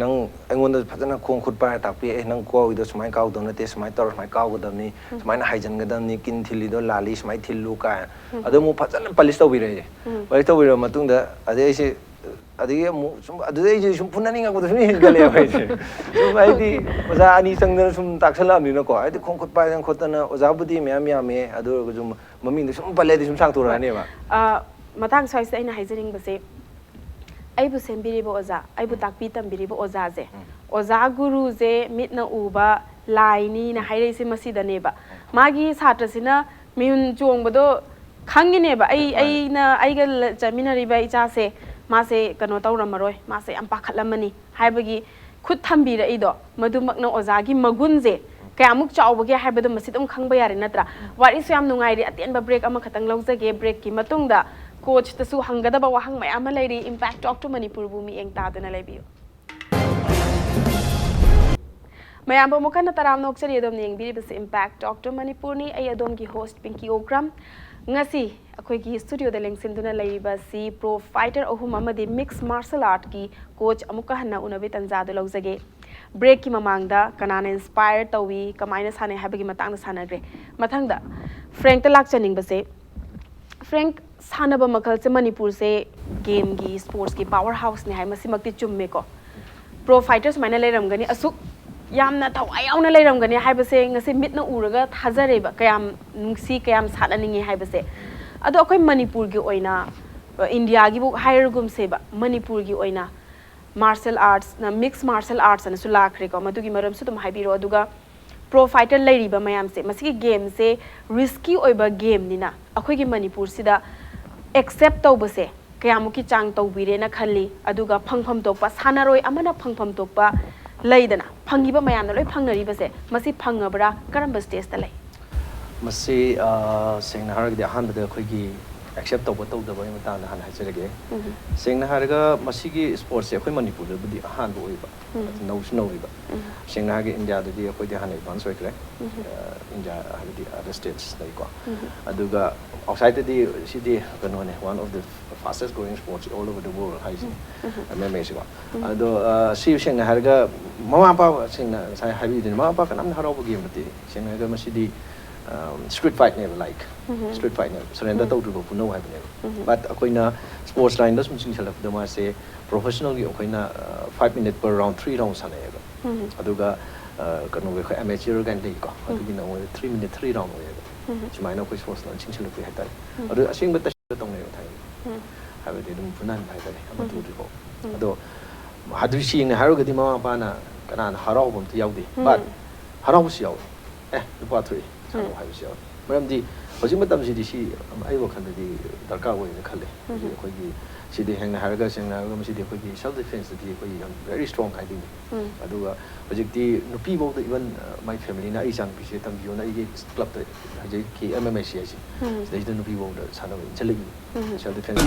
ꯅꯪ ꯑꯩꯉꯣꯟꯗ ꯐꯖꯅ ꯈꯣꯡ ꯈꯨꯠ ꯄꯥꯏꯔ ꯇꯥꯛꯄꯤ ꯅꯪ ꯀꯥꯎꯏꯗꯣ ꯁꯨꯃꯥꯏꯅ ꯀꯥꯎꯗꯧ ꯅꯠꯇꯦ ꯁꯨꯃꯥꯏꯅ ꯇꯧꯔ ꯁꯨꯃꯥꯏꯅ ꯀꯥꯎꯒꯗꯕꯅꯤ ꯁꯨꯃꯥꯏꯅ ꯍꯥꯏꯖꯤꯟꯒꯗꯕꯅꯤ ꯀꯤꯟ ꯊꯤꯜꯂꯤꯗꯣ ꯂꯥꯜꯂꯤ ꯁꯨꯃꯥꯏꯅ ꯊꯤꯜꯂꯨ ꯀꯥꯏꯅ ꯑꯗꯨ ꯑꯃꯨꯛ ꯐꯖꯅ ꯄꯥꯂꯤꯁ ꯇꯧꯕꯤꯔꯛꯑꯦ ꯄꯥꯂꯤꯁ ꯇꯧꯕꯤꯔꯕ ꯃꯇꯨꯡꯗ ꯑꯗꯒꯤ ꯑꯃꯨꯛ ꯁꯨꯝ ꯑꯗꯨꯗꯩ ꯑꯩꯁꯦ ꯁꯨꯝ ꯐꯨꯅꯅꯤꯡꯉꯛꯄꯗ ꯁꯨꯝ ꯍꯦꯟꯒꯠꯂꯛꯑꯦꯕ ꯑꯩꯁꯦ ꯁꯨꯝ ꯍꯥꯏꯗꯤ ꯑꯣꯖꯥ ꯑꯅꯤ ꯆꯪꯗꯅ ꯁꯨꯝ ꯇꯥꯛꯁꯜꯂꯛꯑꯕꯅꯤꯅꯀꯣ ꯍꯥꯏꯗꯤ ꯈꯣꯡ ꯈꯨꯠ ꯄꯥꯏꯗꯅ ꯈꯣꯠꯇꯅ ꯑꯣꯖꯥꯕꯨꯗꯤ ꯃꯌꯥꯝ ꯌꯥꯝꯃꯦ ꯑꯗꯨ ꯑꯣꯏꯔꯒꯁꯨ ꯃꯃꯤꯡꯗꯣ ꯁꯨꯝ ꯄꯜꯂꯗꯤ ꯁꯨꯝ ꯁꯥꯡꯇꯣꯔꯛꯑꯅꯦꯕ ꯃꯇꯥꯡ ꯁ꯭ꯋꯥꯏꯁꯤꯗ ꯑꯩꯅ ꯍꯥꯏꯖꯅꯤꯡꯕꯁꯦ ꯑꯩꯕꯨ ꯁꯦꯝꯕꯤꯔꯤꯕ ꯑꯣꯖꯥ ꯑꯩꯕꯨ ꯇꯥꯛꯄꯤ ꯇꯝꯕꯤꯔꯤꯕ ꯑꯣꯖꯥꯁꯦ ꯑꯣꯖꯥ ꯒꯨꯔꯨꯁꯦ ꯃꯤꯠꯅ ꯎꯕ ꯂꯥꯏꯅꯤꯅ ꯍꯥꯏꯔꯛꯏꯁꯦ ꯃꯁꯤꯗꯅꯦꯕ ꯃꯥꯒꯤ ꯁꯥꯇ꯭ꯔꯁꯤꯅ ꯃꯤꯍꯨꯟ ꯆꯣꯡꯕꯗꯣ ꯈꯪꯉꯤꯅꯦꯕ ꯑꯩꯒ ꯆꯠꯃꯤꯟꯅꯔꯤꯕ ꯏꯆꯥꯁꯦ ꯃꯥꯁꯦ ꯀꯩꯅꯣ ꯇꯧꯔꯝꯃꯔꯣꯏ ꯃꯥꯁꯦ ꯌꯥꯝ ꯄꯥꯈꯠꯂꯝꯃꯅꯤ ꯍꯥꯏꯕꯒꯤ ꯈꯨꯠ ꯊꯝꯕꯤꯔꯛꯏꯗꯣ ꯃꯗꯨꯃꯛꯅ ꯑꯣꯖꯥꯒꯤ ꯃꯒꯨꯟꯁꯦ ꯀꯌꯥꯃꯨꯛ ꯆꯥꯎꯕꯒꯦ ꯍꯥꯏꯕꯗꯣ ꯃꯁꯤ ꯑꯗꯨꯝ ꯈꯪꯕ ꯌꯥꯔꯦ ꯅꯠꯇ꯭ꯔꯥ ꯋꯥꯔꯤꯁꯨ ꯌꯥꯝ ꯅꯨꯡꯉꯥꯏꯔꯤ ꯑꯇꯦꯟꯕ ꯕ꯭ꯔꯦꯛ ꯑꯃꯈꯛꯇꯪ ꯂꯧꯖꯒꯦ ꯕ꯭ꯔꯦꯛꯀꯤ ꯃꯇꯨꯡꯗ ꯀꯣꯆꯇꯁꯨ ꯍꯪꯒꯗꯕ ꯋꯥꯍꯪ ꯃꯌꯥꯝ ꯑꯃ ꯂꯩꯔꯤ ꯏꯝꯄꯦꯛ ꯇꯣꯛ ꯇꯨ ꯃꯅꯤꯄꯨꯔꯕꯨ ꯃꯤꯠꯌꯦꯡ ꯇꯥꯗꯨꯅ ꯂꯩꯕꯤꯌꯨ ꯃꯌꯥꯝꯕꯨ ꯑꯃꯨꯛ ꯍꯟꯅ ꯇꯔꯥꯝꯅ ꯑꯣꯛꯆꯔꯤ ꯑꯗꯣꯝꯅ ꯌꯦꯡꯕꯤꯔꯤꯕꯁꯤ ꯏꯝꯄꯦꯛ ꯇꯣꯛ ꯇꯨ ꯃꯅꯤꯄꯨꯔꯅꯤ ꯑꯩ ꯑꯗꯣꯝꯒꯤ ꯍꯣꯁꯠ ꯄꯤꯡꯀꯤ ꯑꯣꯀ꯭ꯔꯝ ꯉꯁꯤ ꯑꯩꯈꯣꯏꯒꯤ ꯁ꯭ꯇꯨꯗꯤꯑꯣꯗ ꯂꯦꯡꯁꯤꯟꯗꯨꯅ ꯂꯩꯔꯤꯕꯁꯤ ꯄ꯭ꯔꯣ ꯐꯥꯏꯇꯔ ꯑꯍꯨꯝ ꯑꯃꯗꯤ ꯃꯤꯛꯁ ꯃꯥꯔꯁꯦꯜ ꯑꯥꯔꯠꯀꯤ ꯀꯣꯆ ꯑꯃꯨꯛꯀ ꯍꯟꯅ ꯎꯅꯕꯒꯤ ꯇꯟꯖꯥꯗꯨ ꯂꯧꯖꯒꯦ ꯕ꯭ꯔꯦꯛꯀꯤ ꯃꯃꯥꯡꯗ ꯀꯅꯥꯅ ꯏꯟꯁꯄꯥꯌꯔ ꯇꯧꯋꯤ ꯀꯃꯥꯏꯅ ꯁꯥꯟꯅꯩ ꯍꯥꯏꯕꯒꯤ ꯃꯇꯥꯡꯗ ꯁꯥꯟꯅꯈ꯭ꯔꯦ ꯃꯊꯪꯗ ꯐ꯭ꯔꯦꯡꯛꯇ ꯂꯥꯛꯆꯅꯤꯡꯕꯁꯦ ꯐ꯭ꯔꯦꯡꯛ ꯁꯥꯟꯅꯕ ꯃꯈꯜꯁꯦ ꯃꯅꯤꯄꯨꯔꯁꯦ ꯒꯦꯝꯒꯤ ꯁ꯭ꯄꯣꯔꯠꯁꯀꯤ ꯄꯥꯋꯔ ꯍꯥꯎꯁꯅꯤ ꯍꯥꯏ ꯃꯁꯤꯃꯛꯇꯤ ꯆꯨꯝꯃꯦꯀꯣ ꯄ꯭ꯔꯣ ꯐꯥꯏꯇꯔ ꯁꯨꯃꯥꯏꯅ ꯂꯩꯔꯝꯒꯅꯤ ꯑꯁꯨꯛ ꯌꯥꯝꯅ ꯊꯋꯥꯏ ꯌꯥꯎꯅ ꯂꯩꯔꯝꯒꯅꯤ ꯍꯥꯏꯕꯁꯦ ꯉꯁꯤ ꯃꯤꯠꯅ ꯎꯔꯒ ꯊꯥꯖꯔꯦꯕ ꯀꯌꯥꯝ ꯅꯨꯡꯁꯤ ꯀꯌꯥꯝ ꯁꯥꯟꯅꯅꯤꯡꯉꯤ ꯍꯥꯏꯕꯁꯦ ꯑꯗꯣ ꯑꯩꯈꯣꯏ ꯃꯅꯤꯄꯨꯔꯒꯤ ꯑꯣꯏꯅ India gi bu higher gum seba Manipur gi oina martial arts na mixed martial arts na sulakre ko madu gi maram su tum haibiro aduga pro fighter leiriba mayam se masigi game se risky oiba game nina akhoi gi Manipur sida accept tawbase kayamuki chang tawbire na khalli aduga phangpham tokpa sanaroi amana phangpham tokpa leidana phangiba mayam na loi phangnari base masi phangabra karamba stage ta lei masi sengna haragdi ahanbada akhoi accept tawba tawdaba matana han hajirage sengna haraga masigi sports se akhoi Manipur da budi ahanba oiba nowsu nowiba sengna hage India da di akhoi de han advance oikre India hage other states dai ko aduga outside the city kanone one of the fastest growing sports all over the world haisi MMA se ko ado si sengna haraga mama pa sengna sai habi din mama pa kanam harabu game bati sengna haraga masidi street fight never like street fight never surrender to do no have never but akoina sports line das musing chalak da ma se professional gi akoina 5 minutes per round 3 rounds sanayega aduga kanu we amateur gan dei ko adugi na 3 minutes 3 round oyega chumaina ko sports line ching chalak hai tai adu asing ba ta tong ne thai habe de dum punan hai tai amatu ri ko ado hadu shi ne haru gadi mama pa na kana harau bom tu yaudi but harau si yaw lupa thui sanu hai si yaw maram di hojik matam si di si ai wakhan di darka oi ne khale koi gi si di hang haraga sing na ga si di koi gi self defense di koi very strong kai ding aduga hojik di nupi bo the even my family na ai sang pi se tam bio na ai club the hojik ki MMA si si dei the nupi bo the sanu chali self defense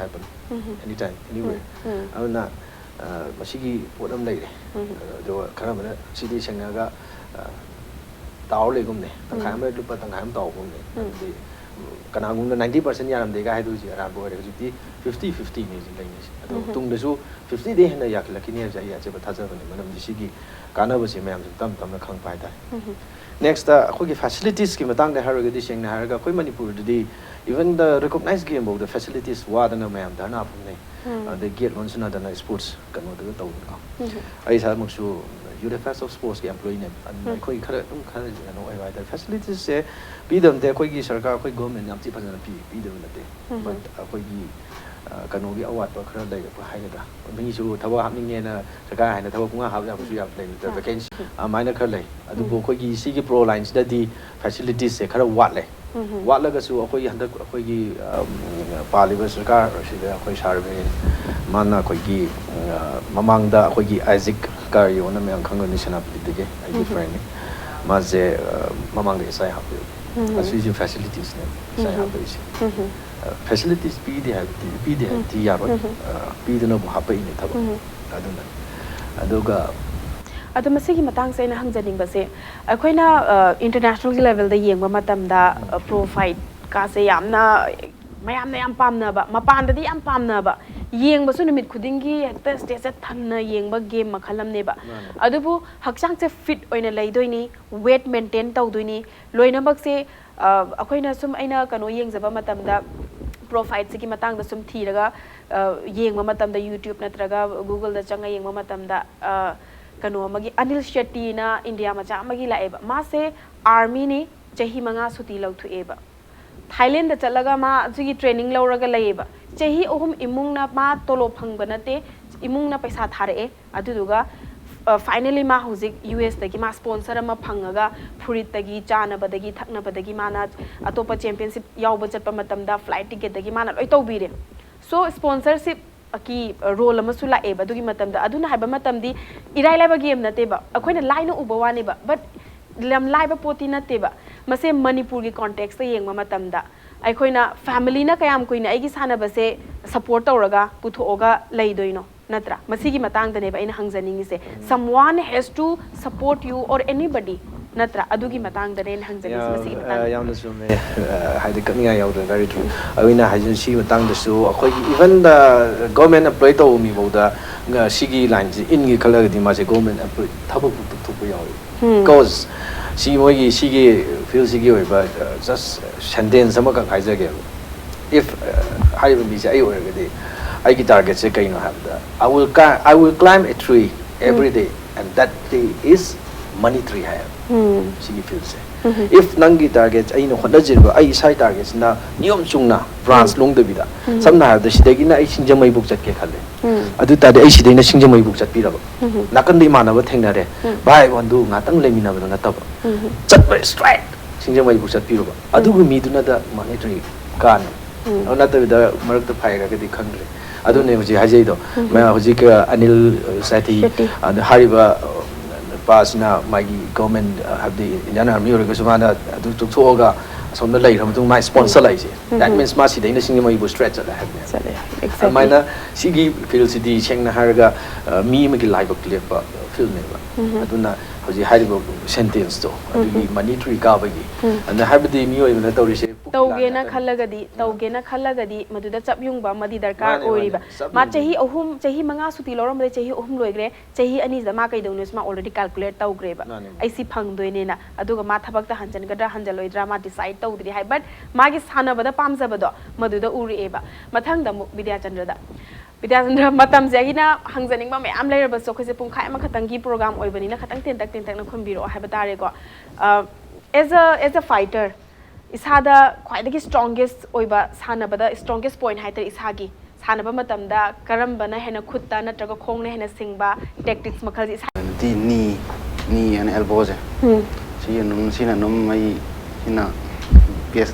happen anytime anywhere awna masigi podam lai do karamana si di sing na ga tao le gum ne tangkai ma lupa tangkai ma tao gum ne di kana gum na 90% yaram de ga hai du ji ara bo re ji 50-50 ne ji lai ne ado tung de su 50 de hena yak la kini ja ya je ba tha ja ne manam ji gi kana ba se mayam tam tam na khang pai da next akhoi gi facilities ki matang de har ga di sing na har ga koi Manipur di even the recognized game of the facilities wa da na mayam da na phum ne the gate launch na da na sports kanu da tau ka ai sa mak su youth affairs of sports ke employee ne an koi khara khara no ai the facilities se bi dam de koi gi sarkar koi government yam chi phajana bi dam na te but koi gi kanu gi awat ba khara dai ba hai da mi su thawa hapning ne na sarkar hai na thawa kunga ha ya su ya dai the vacancy mai na khara lai adu bo koi gi si gi pro lines da di facilities se khara wat le wat la ga su koi handak koi gi paliba sarkar si da koi sarve mana koi gi mamang da koi gi Isaac kari ona me ang khango ni sana pili de ai gi friend ma je mamang de sai hapu asu ji facilities ne sai hapu isi facilities bi de ti ya ro bi de no bu hapu ni thabo aduna aduga adu masigi matang sai na hangjaning ba se akoina international level da yengba matam da pro fight ka se yamna mayam na yam pamna ba mapan da di yam pamna ba yengba su numit khudingi hekta stage thanna yengba game makhalam ne ba adubu hakchang se fit oina leidoini weight maintain tawdoini loina bak se akoina sum aina kano yengjaba matam da pro fight se ki matang da sum thiraga yengba matam da YouTube natraga Google da changa yengba matam da kano magi Anil Shetty na India macha magi laeba ma se army ni chahi manga suti lauthu eba Thailand da chalaga ma jugi training lauraga laiba chahi ohum imung na ma tolo phangba nate imung na paisa thare aduduga finally ma hojik US dagi ma sponsor ma phangaga phurit dagi chana badagi thakna badagi mana atopa championship yawba chatpa matam da flight ticket dagi mana loi tawbire so sponsorship aki role ama su lae ba dugi matam da aduna haiba matam di irai laiba game nate ba akoina laina uba wani ba but lam laiba poti nate ba mase Manipur gi context ta yengma matam da aikoina family na kayam koina aigi sana base support tawraga puthoga leidoino natra masigi matang da ne ba ina hangjaningi se someone has to support you or anybody natra adugi matang da ne hangjaningi masigi matang yam na sume haide kamya yaw da very true awina hajin si matang da su akoi even the government employee to mi bo da sigi line in gi khala di ma se government employee thabu tu tu yaw cause si moi gi sigi feel sigi oi ba just sentence sama ka kaija ge if I will be say I will get I get target say kaino have the I will climb a tree every day and that day is money tree have sigi feel say if nangi target ai no hona jirba ai sai targets na niyom chungna branch long de bida samna ha da sidagi na ai singjamai buk chat ke khalle adu ta de ai sidai na singjamai buk chat piraba nakan de manaba thengnare bai bandu ngatang lemina ba na tab chat ba straight singjamai buk chat piraba adu gu mi duna da monetary kan ona ta da marak ta phai ga di khangre adu ne hoji hajai do ma hoji ka anil sati hariba pasna magi government have the Indian Army or Gusumana to Toga, some the later to my sponsor like that means Masi, the Indonesian way was stretched at the head. Mina, Sigi, Phil City, Cheng Haraga, me make a live clip film. I do not was the high sentence to monetary garbage and the habit the new even Tawgena Kalagadi, Tawgena Kalagadi, Maduda Chapyungba, Madi Darkar Oriba. Machahi Ohum, Chahi Manga Sutilorum, Chahi Ohum Logre, Chahi Anis the Maka Donusma already calculate Tawgreba. I see Pang Duenina, Aduga Matabaka Hanjan Gada Hanjalo drama decide Tawdi high, but Magis Hana Bada Pamsabado, Maduda Uri Eba, Matanga Bidyachandra. Bidyachandra Matam Zagina, Hangzaning Mame, I'm later, but so Kosipun Katangi program or Vanina Katantin Technical Habitarego. As a fighter, Ishada quite the strongest oiba Sanabada, strongest point hider is Hagi. Sanaba Matamda, Karambana, Hena Kutta, Nataga Kong, Hena Singba, tactics Makas is knee and elbows. See, and seen a num my in a guess.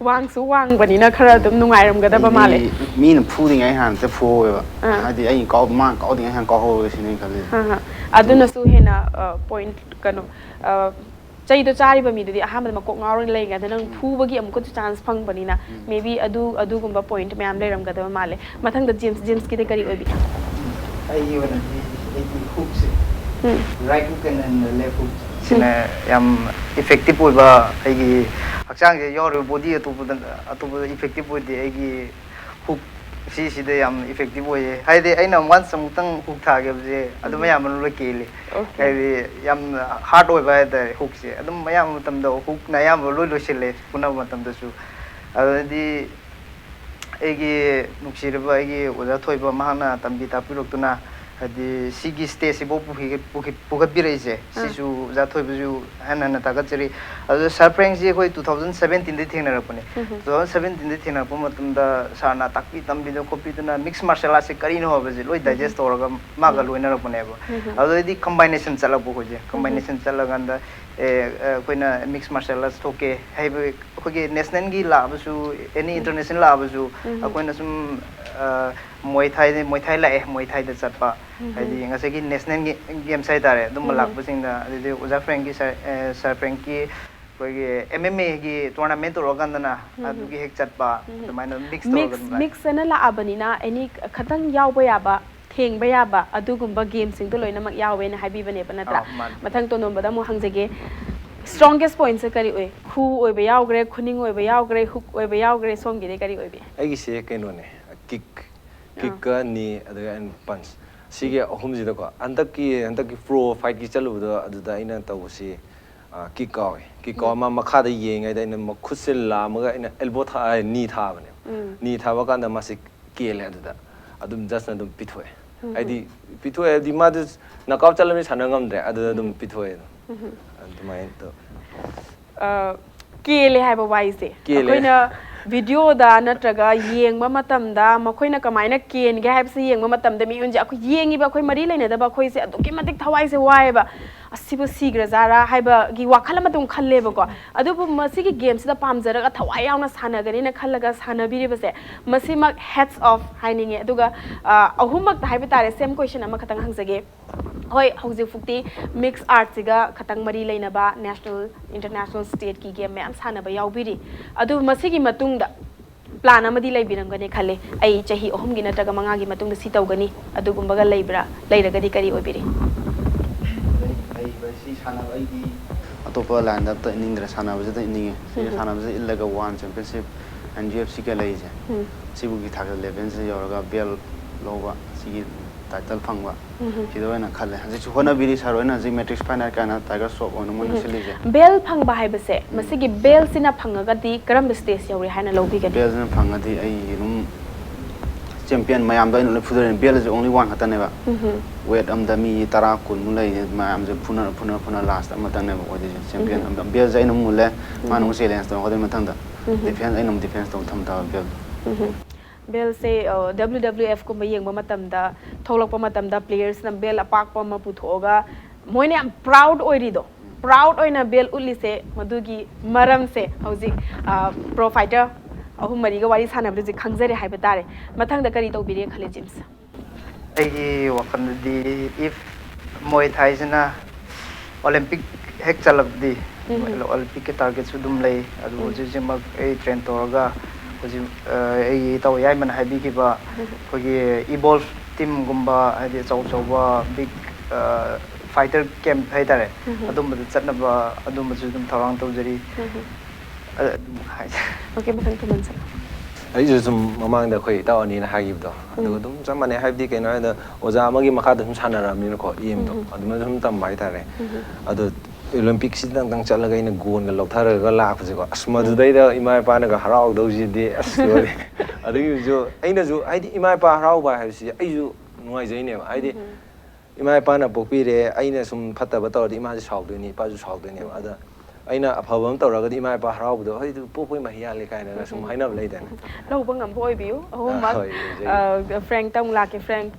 Wang so wang, but in a caradum, no iron gadaba male. Mean pulling a hand, the four. I did called mark, all the hand call is in Italy. I don't know, so Hena point canoe. Chay to chari ba mi di aham ma kok ngawrong lay ga nang phu bagi am ko chance phang bani na maybe adu gumba point me am lay ram ga da male mathang da James ki de kari obi ai yona di hooks right hook and left hook sina yam effective oiba ai gi hakchang ge yor body atu effective oi de ai gi hook si de yam effective oi hai de aina once samutang hook tha ge je adu mayam lo kele ai yam hard oi ba de hook se adu mayam matam do hook na yam lo sile puna matam da su adi ai gi nuksir ba ai gi oja thoi ba mahana tambi tapirok tuna adi sigi stage si bo pukat biraise sisu ja thoi bu hana tagat cheri adu surprise je koi 2017 de thena rapone 2017 de thena pa matam da sarna takpi tambi do copy tuna mix martial arts se kari no hobe je loi digest oraga maga loina rapone ba adu di combination chala bo ko je combination chala ganda koina mix martial arts thoke haibe khoge national gi la basu any international la basu koina sum Muay Thai la Muay Thai da chatpa hadi ngasagi national game sai tare dum lak busing da de Uza Frankie Sir Frankie koi MMA gi tournament ro gandana adu gi hek chatpa dumaina mix na la abani na any khatang yaw ba ya ba theng ba ya ba adu gumba game sing to loina mak yawe na habi bane banatra mathang to nom bada mo hangjege strongest points kari oi khu oi ba yaw gre khuning oi ba yaw gre hook oi ba yaw gre song gi de kari oi bi ai se kaino ne kick ni and punch sige ahum ji da ko andaki pro fight ki chalu da adu ina taw si kick ma makha da yeng ai da ina makhusil la ma ina elbow tha ni tha bane ni tha ba kan da masik kele adu da adum just na dum pithoe ai di pithoe di ma da knockout chalami sana ngam de adu dum pithoe adu mai to kele hai ba wai se koina video da natraga yeng ma matam da makoina kamaina ken ge haib se yeng ma matam da mi unja aku yengi ba khoi mari leina da ba khoi se aduki matik thawai se wai ba asibu sigra zara haiba gi wakhala matung khalle ba ko adu bu masi gi game se da pamjara ga thawai yauna sana gani na khallaga sana biri ba se masi mak heads off haining e aduga ahumak da haiba tare same question ama khatang hangjage hoi hauji fukti mix art siga khatang mari leina ba national international state ki game me am sana ba yaubiri adu masi gi matung da plan amadi leibiram gane khale ai chahi ohum gi nataga manga gi matung da si taw gani adu gumba ga leibra leiraga di kari obiri ai ba si sana ba ai gi atopa land up to indra sana ba da indinge si sana ba illaga one championship and UFC ka leije sibu gi thak level se yoraga bel loba si title phangwa sidoina khale haji chhona biri saroina ji matrix final kana tiger shop on mon silije bel phangba hai base masigi bel sina phangaga di karam stage yauri haina lobi gani bel sina phangadi ai rum champion ꯃꯌꯥꯝꯗꯣ ꯑꯩꯅ ꯂꯣꯏ ꯐꯨꯗꯔꯦ ꯕꯦꯜꯁꯦ ꯑꯣꯡꯂꯤ one ꯈꯛꯇꯅꯦꯕ weight ꯑꯃꯗ ꯃꯤ 10 10 ꯂꯩ ꯃꯌꯥꯝꯁꯦ ꯐꯨꯅ last ꯑꯃꯇꯪꯅꯦꯕ ꯑꯣꯏꯗꯣꯏꯁꯦ champion ꯑꯃꯗ ꯕꯦꯜꯁꯦ ꯑꯩꯅ ꯃꯨꯜꯂꯦ ꯃꯥꯅ ꯑꯃꯨꯛ ꯆꯦꯂꯦꯟꯖ ꯇꯧꯔꯛꯀꯗꯣꯏ ꯃꯊꯪꯗ ꯗꯤꯐꯦꯟꯁ ꯑꯩꯅ ꯑꯃꯨꯛ ꯗꯤꯐꯦꯟꯁ ꯇꯧ ꯊꯝ ꯇꯥꯕ ꯕꯦꯜ ꯕꯦꯜꯁꯦ WWF ꯀꯨꯝꯕ ꯌꯦꯡꯕ ꯃꯇꯝꯗ ꯊꯣꯛꯂꯛꯄ ꯃꯇꯝꯗ ꯄ꯭ꯂꯦꯌꯔꯁꯅ ꯕꯦꯜ ꯑꯄꯥꯛꯄ ꯑꯃ ꯄꯨꯊꯣꯛꯑꯒ ꯃꯣꯏꯅ ꯌꯥꯝ ꯄ꯭ꯔꯥꯎꯠ ꯑꯣꯏꯔꯤꯗꯣ ꯄ꯭ꯔꯥꯎꯠ ꯑꯣꯏꯅ ꯕꯦꯜ ꯎꯠꯂꯤꯁꯦ ꯃꯗꯨꯒꯤ ꯃꯔꯝꯁꯦ ꯍꯧꯖꯤꯛ ꯄ꯭ꯔꯣ ꯐꯥꯏꯇꯔ ꯑꯍꯨꯝ ꯃꯔꯤꯒ ꯋꯥꯔꯤ ꯁꯥꯟꯅꯕꯗ ꯍꯧꯖꯤꯛ ꯈꯪꯖꯔꯦ ꯍꯥꯏꯕ ꯇꯥꯔꯦ ꯃꯊꯪꯗ ꯀꯔꯤ ꯇꯧꯕꯤꯔꯦ ꯈꯜꯂꯦ ꯖꯤꯝꯁ ꯑꯩꯒꯤ ꯋꯥꯈꯜꯗꯗꯤ if ꯃꯣꯏ ꯊꯥꯏꯁꯤꯅ ꯑꯣꯂꯦꯝꯄꯤꯛ ꯍꯦꯛ ꯆꯠꯂꯕꯗꯤ ꯑꯣꯂꯦꯝꯄꯤꯛꯀꯤ ꯇꯥꯔꯒꯦꯠꯁꯨ ꯑꯗꯨꯝ ꯂꯩ ꯑꯗꯨ ꯍꯧꯖꯤꯛꯃꯛ ꯑꯩ ꯇ꯭ꯔꯦꯟ ꯇꯧꯔꯒ ꯍꯧꯖꯤꯛ ꯑꯩꯒꯤ ꯏꯇꯥꯎ ꯌꯥꯏꯃꯅ ꯍꯥꯏꯕꯤꯈꯤꯕ ꯑꯩꯈꯣꯏꯒꯤ ꯏꯕꯣꯜꯐ ꯇꯤꯝꯒꯨꯝꯕ ꯍꯥꯏꯗꯤ ꯑꯆꯧ ꯑꯆꯧꯕ ꯕꯤꯛ ꯐꯥꯏꯇꯔ ꯀꯦꯝꯞ ꯍꯥꯏꯇꯥꯔꯦ ꯑꯗꯨꯝꯕꯗ ꯆꯠꯅꯕ ꯑꯗꯨꯝꯕꯁꯨ ꯑꯗꯨꯝ ꯊꯧꯔꯥꯡ ꯇꯧꯖꯔꯤ ꯑꯗꯨꯝ ꯍꯥꯏꯖꯔꯤ ꯑꯣꯀꯦ ꯃꯊꯪ ꯊꯨꯃꯟꯁꯜ ꯑꯩꯁꯨ ꯁꯨꯝ ꯃꯃꯥꯡꯗ ꯑꯩꯈꯣꯏ ꯏꯇꯥꯎ ꯑꯅꯤꯅ ꯍꯥꯏꯈꯤꯕꯗꯣ ꯑꯗꯨꯒ ꯑꯗꯨꯝ ꯆꯞ ꯃꯥꯟꯅꯩ ꯍꯥꯏꯕꯗꯤ ꯀꯩꯅꯣ ꯍꯥꯏꯕꯗ ꯑꯣꯖꯥ ꯑꯃꯒꯤ ꯃꯈꯥꯗ ꯁꯨꯝ ꯁꯥꯟꯅꯔꯛꯑꯕꯅꯤꯅꯀꯣ ꯑꯦꯝꯗꯣ ꯑꯗꯨꯃꯥꯏꯅ ꯁꯨꯝ ꯇꯝꯕ ꯍꯥꯏꯇꯥꯔꯦ ꯑꯗꯣ ꯑꯣꯂꯦꯝꯄꯤꯛꯁꯤꯗꯪ ꯆꯠꯂꯒ ꯑꯩꯅ ꯒꯣꯜꯒ ꯂꯧꯊꯔꯒ ꯂꯥꯛꯄꯁꯦꯀꯣ ꯑꯁ ꯃꯗꯨꯗꯩꯗ ꯏꯃꯥ ꯏꯄꯥꯅꯒ ꯍꯔꯥꯎꯗꯧꯁꯤꯗꯤ ꯑꯁ ꯂꯣꯏꯔꯦ ꯑꯗꯨꯒꯤꯁꯨ ꯑꯩꯅꯁꯨ ꯍꯥꯏꯗꯤ ꯏꯃꯥ ꯏꯄꯥ ꯍꯔꯥꯎꯕ ꯍꯥꯏꯕꯁꯤ ꯑꯩꯁꯨ ꯅꯨꯡꯉꯥꯏꯖꯩꯅꯦꯕ ꯍꯥꯏꯗꯤ ꯏꯃꯥ ꯏꯄꯥꯅ ꯄꯣꯛꯄꯤꯔꯦ ꯑꯩꯅ ꯁꯨꯝ ꯐꯠꯇꯕ ꯇꯧꯔꯗꯤ ꯏꯃꯥꯁꯦ ꯁꯥꯎꯗꯣꯏꯅꯤ ꯏꯄꯥꯁꯨ ꯁꯥꯎꯗꯣꯏꯅꯦꯕ ꯑꯗ ꯑꯩꯅ ꯑꯐꯕ ꯑꯃ ꯇꯧꯔꯒꯗꯤ ꯏꯃꯥ ꯏꯄꯥ ꯍꯔꯥꯎꯕꯗꯣ ꯍꯣꯏ ꯄꯣꯛꯄꯩ ꯃꯍꯩ ꯌꯥꯜꯂꯦ ꯀꯥꯏꯅꯒ ꯁꯨꯝ ꯍꯥꯏꯅꯕ ꯂꯩꯗꯅ ꯂꯧꯕ ꯉꯝꯕ ꯑꯣꯏꯕꯤꯌꯨ ꯑꯍꯨꯝꯃꯛ ꯍꯣꯏ ꯌꯥꯏꯖꯩ ꯐ꯭ꯔꯦꯡꯛꯇ ꯑꯃꯨꯛ ꯂꯥꯛꯀꯦ ꯐ꯭ꯔꯦꯡꯛ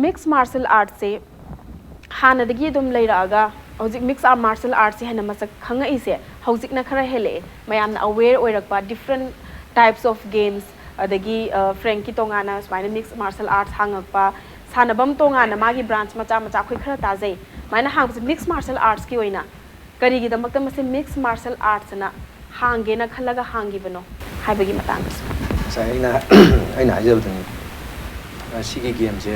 ꯃꯤꯛꯁ ꯃꯥꯔꯁꯦꯜ ꯑꯥꯔꯠꯁꯦ ꯍꯥꯟꯅꯗꯒꯤ ꯑꯗꯨꯝ ꯂꯩꯔꯛꯑꯒ ꯍꯧꯖꯤꯛ ꯃꯤꯛꯁ ꯃꯥꯔꯁꯦꯜ ꯑꯥꯔꯠꯁꯦ ꯍꯦꯟꯅ ꯃꯁꯛ ꯈꯪꯉꯛꯏꯁꯦ ꯍꯧꯖꯤꯛꯅ ꯈꯔ ꯍꯦꯜꯂꯛꯑꯦ ꯃꯌꯥꯝꯅ ꯑꯋꯦꯔ ꯑꯣꯏꯔꯛꯄ ꯗꯤꯐ꯭ꯔꯦꯟ ꯇꯥꯏꯞꯁ ꯑꯣꯐ ꯒꯦꯝꯁ ꯑꯗꯒꯤ ꯐ꯭ꯔꯦꯡꯀꯤ ꯇꯣꯉꯥꯟꯅ ꯁꯨꯃꯥꯏꯅ ꯃꯤꯛꯁ ꯃꯥꯔꯁꯦꯜ ꯑꯥꯔꯠꯁ ꯍꯥꯡꯉꯛꯄ ꯁꯥꯟꯅꯐꯝ ꯇꯣꯉꯥꯟꯅ ꯃꯥꯒꯤ ꯕ꯭ꯔꯥꯟꯆ ꯃꯆꯥ ꯃꯆꯥ ꯑꯩꯈꯣꯏ ꯈꯔ ꯇꯥꯖꯩ ꯁꯨꯃꯥꯏꯅ ꯍꯥꯡꯕꯁꯦ ꯃꯤꯛꯁ ꯃꯥꯔꯁꯦꯜ ꯑꯥꯔꯠꯁꯀꯤ ꯑꯣꯏꯅ ꯀꯔꯤꯒꯤꯗꯃꯛꯇ ꯃꯁꯤ ꯃꯤꯛꯁ ꯃꯥꯔꯁꯦꯜ ꯑꯥꯔꯠꯁꯅ ꯍꯥꯡꯒꯦꯅ ꯈꯜꯂꯒ ꯍꯥꯡꯈꯤꯕꯅꯣ ꯍꯥꯏꯕꯒꯤ ꯃꯇꯥꯡꯗꯁꯨ ꯉꯁꯥꯏ ꯑꯩꯅ ꯍꯥꯏꯖꯕꯗꯨꯅꯤ ꯁꯤꯒꯤ ꯒꯦꯝꯁꯦ